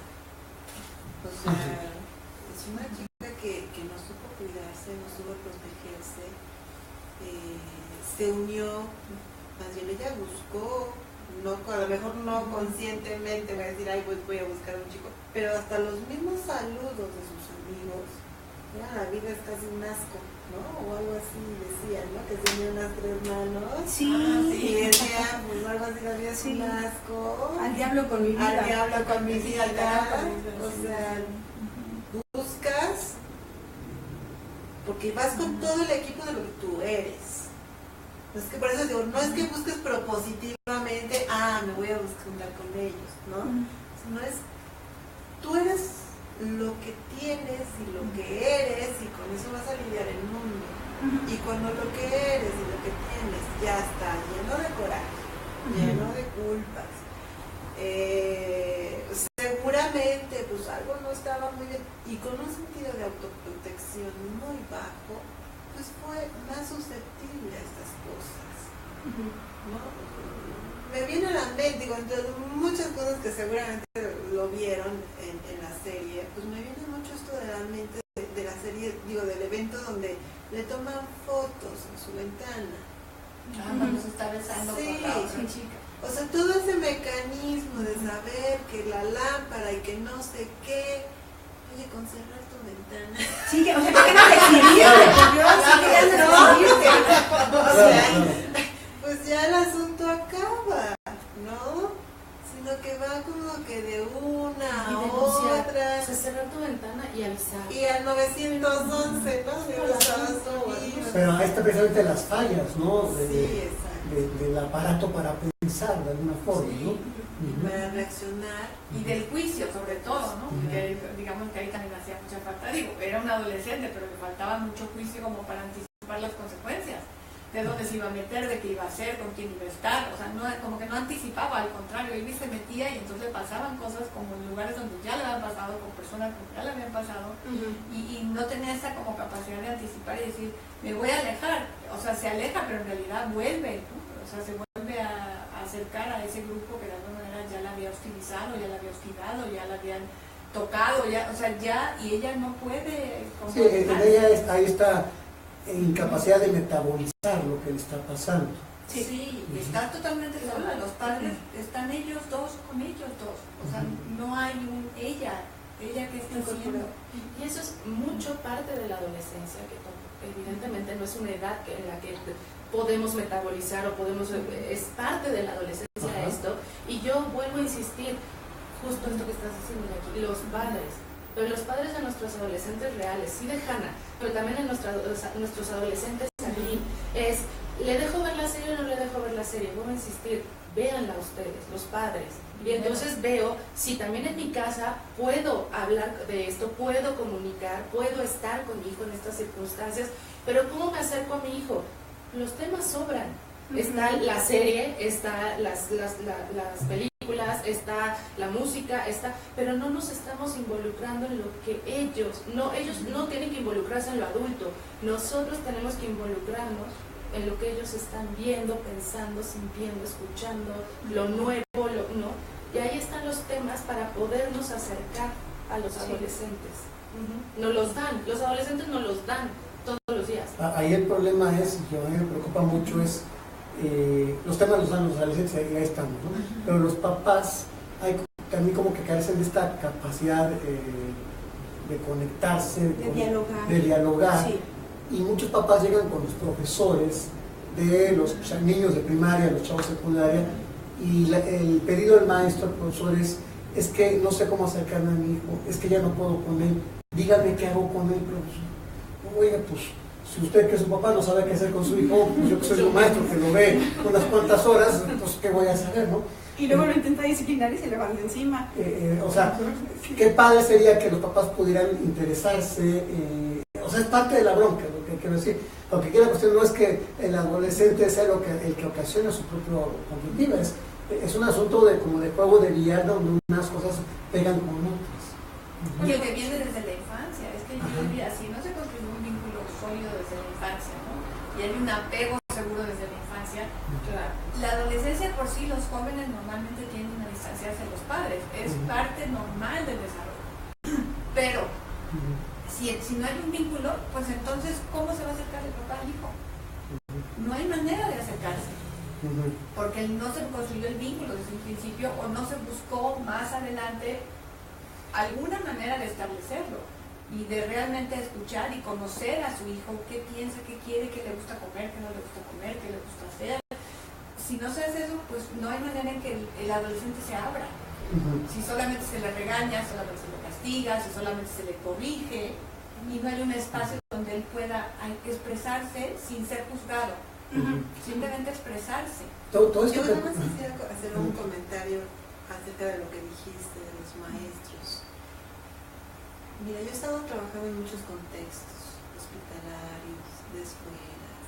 O sea, es una chica que no supo cuidarse, no supo protegerse, se unió, más bien ella buscó, a lo mejor no conscientemente voy a decir, voy a buscar a un chico, pero hasta los mismos saludos de sus amigos, ya la vida es casi un asco, ¿no? O algo así decían, ¿no? Que tenía unas 3 manos. Sí. Y decía, algo así, la vida es un asco. Al diablo con mi vida. Al diablo con mi vida. O sea, buscas, porque vas con todo el equipo de lo que tú eres. Es que por eso digo, no es que busques propositivamente, me voy a juntar con ellos, ¿no? No es, tú eres lo que tienes y lo que eres, y con eso vas a lidiar el mundo. Y cuando lo que eres y lo que tienes ya está lleno de coraje, lleno de culpas, seguramente pues algo no estaba muy bien, y con un sentido de autoprotección muy bajo, pues fue más susceptible a estas cosas, ¿no? Me viene a la mente, digo, entre muchas cosas que seguramente lo vieron en la serie, pues me viene mucho esto de la mente de la serie, digo, del evento donde le toman fotos en su ventana. Cuando se está besando Sí. con la otra chica. O sea, todo ese mecanismo de saber que la lámpara y que no sé qué. Oye, con cerrar tu ventana. Sí, que, o sea, que no decidirte, por Dios, que ya no decidirte. O sea, pues ya el asunto acaba, ¿no? Sino que va como que de una Y a denunciar. otra. O sea, cerrar tu ventana y avisar. Y al 911, ¿no? Digo, estabas dormido. Pero ahí está precisamente las fallas, ¿no? Sí, exacto. Del aparato para pensar de alguna forma, ¿no? Para reaccionar. Y del juicio, sobre todo, ¿no? Porque digamos que ahí también hacía mucha falta. Digo, era un adolescente, pero le faltaba mucho juicio como para anticipar las consecuencias. De dónde se iba a meter, de qué iba a hacer, con quién iba a estar. O sea, no, como que no anticipaba, al contrario, él se metía y entonces le pasaban cosas como en lugares donde ya le habían pasado, con personas que ya le habían pasado. Y no tenía esa como capacidad de anticipar y decir, me voy a alejar. O sea, se aleja, pero en realidad vuelve, ¿no? O sea, se vuelve a acercar a ese grupo que de alguna manera ya la había hostilizado, ya la había hostigado, ya la habían tocado, ya, o sea, ya, y ella no puede... Sí, en ella ahí está incapacidad de metabolizar lo que le está pasando. Sí, y está totalmente sola, los padres están ellos dos con ellos dos, o sea, no hay un ella que está haciendo. Y eso es mucho parte de la adolescencia, que evidentemente no es una edad en la que podemos metabolizar o podemos, es parte de la adolescencia esto. Y yo vuelvo a insistir, justo esto que estás diciendo aquí, los padres. Pero los padres de nuestros adolescentes reales, sí de Hannah, pero también de nuestros adolescentes aquí, es, ¿le dejo ver la serie o no le dejo ver la serie? Vuelvo a insistir, véanla ustedes, los padres. Y entonces veo si también en mi casa puedo hablar de esto, puedo comunicar, puedo estar con mi hijo en estas circunstancias, pero ¿cómo me acerco a mi hijo? Los temas sobran. Está la serie, está las películas, está la música, pero no nos estamos involucrando en lo que ellos no tienen que involucrarse en lo adulto, nosotros tenemos que involucrarnos en lo que ellos están viendo, pensando, sintiendo, escuchando, lo nuevo, ¿no? Y ahí están los temas para podernos acercar a los adolescentes. Nos los dan, los adolescentes nos los dan todos los días. Ahí el problema es, y que a mí me preocupa mucho, es los temas los dan los adolescentes, ahí estamos, ¿no? Pero los papás también como que carecen de esta capacidad de conectarse, de dialogar. Sí. Y muchos papás llegan con los profesores de los niños de primaria, los chavos de secundaria, y el pedido del maestro, al profesor, es que no sé cómo acercarme a mi hijo, es que ya no puedo con él, dígame qué hago con él, profesor. Oiga, pues si usted que es su papá no sabe qué hacer con su hijo, pues yo que soy su maestro que lo ve unas cuantas horas, entonces ¿qué voy a saber, no? Y luego lo intenta disciplinar y se le va de encima. O sea, qué padre sería que los papás pudieran interesarse, o sea, es parte de la bronca, lo que quiero decir. Lo que quiero cuestión no es que el adolescente sea el que ocasiona su propio conflictivo, es un asunto como de juego de billar donde unas cosas pegan con otras. Porque que viene desde la infancia, es que yo diría, si no se construye un vínculo sólido desde la infancia, ¿no? Y hay un apego seguro desde la infancia, claro. La adolescencia por sí, los jóvenes normalmente tienden a distanciarse de los padres, es parte normal del desarrollo. Pero si no hay un vínculo, pues entonces ¿cómo se va a acercar el papá al hijo? No hay manera de acercarse. Porque no se construyó el vínculo desde un principio o no se buscó más adelante alguna manera de establecerlo y de realmente escuchar y conocer a su hijo, qué piensa, qué quiere, qué le gusta comer, qué no le gusta comer, qué le gusta hacer. Si no se hace eso, pues no hay manera en que el adolescente se abra. Si solamente se le regaña, solamente se le castiga, si solamente se le corrige y no hay un espacio donde él pueda expresarse sin ser juzgado. Simplemente expresarse. Yo nada más quisiera hacer un comentario acerca de lo que dijiste de los maestros. Mira, yo he estado trabajando en muchos contextos hospitalarios, de escuelas,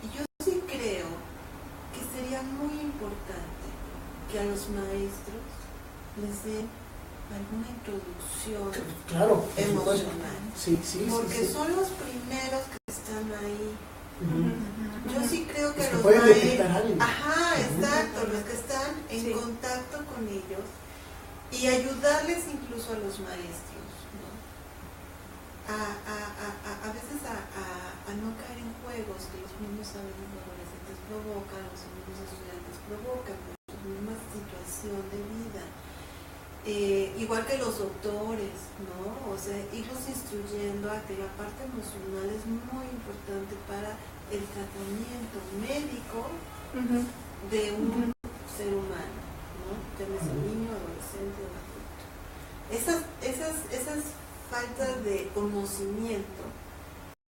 y yo sí creo que sería muy importante que a los maestros les den alguna introducción emocional, porque son los primeros que están ahí. Yo sí creo que los maestros, exacto, los que están en contacto con ellos y ayudarles incluso a los maestros, ¿no? A veces a no caer en juegos que los mismos adolescentes provocan, los mismos estudiantes provocan, por su misma situación de vida. Igual que los doctores, ¿no? O sea, irlos instruyendo a que la parte emocional es muy importante para el tratamiento médico de un ser humano, ¿no? Llámese niño, adolescente o adulto. Esas faltas de conocimiento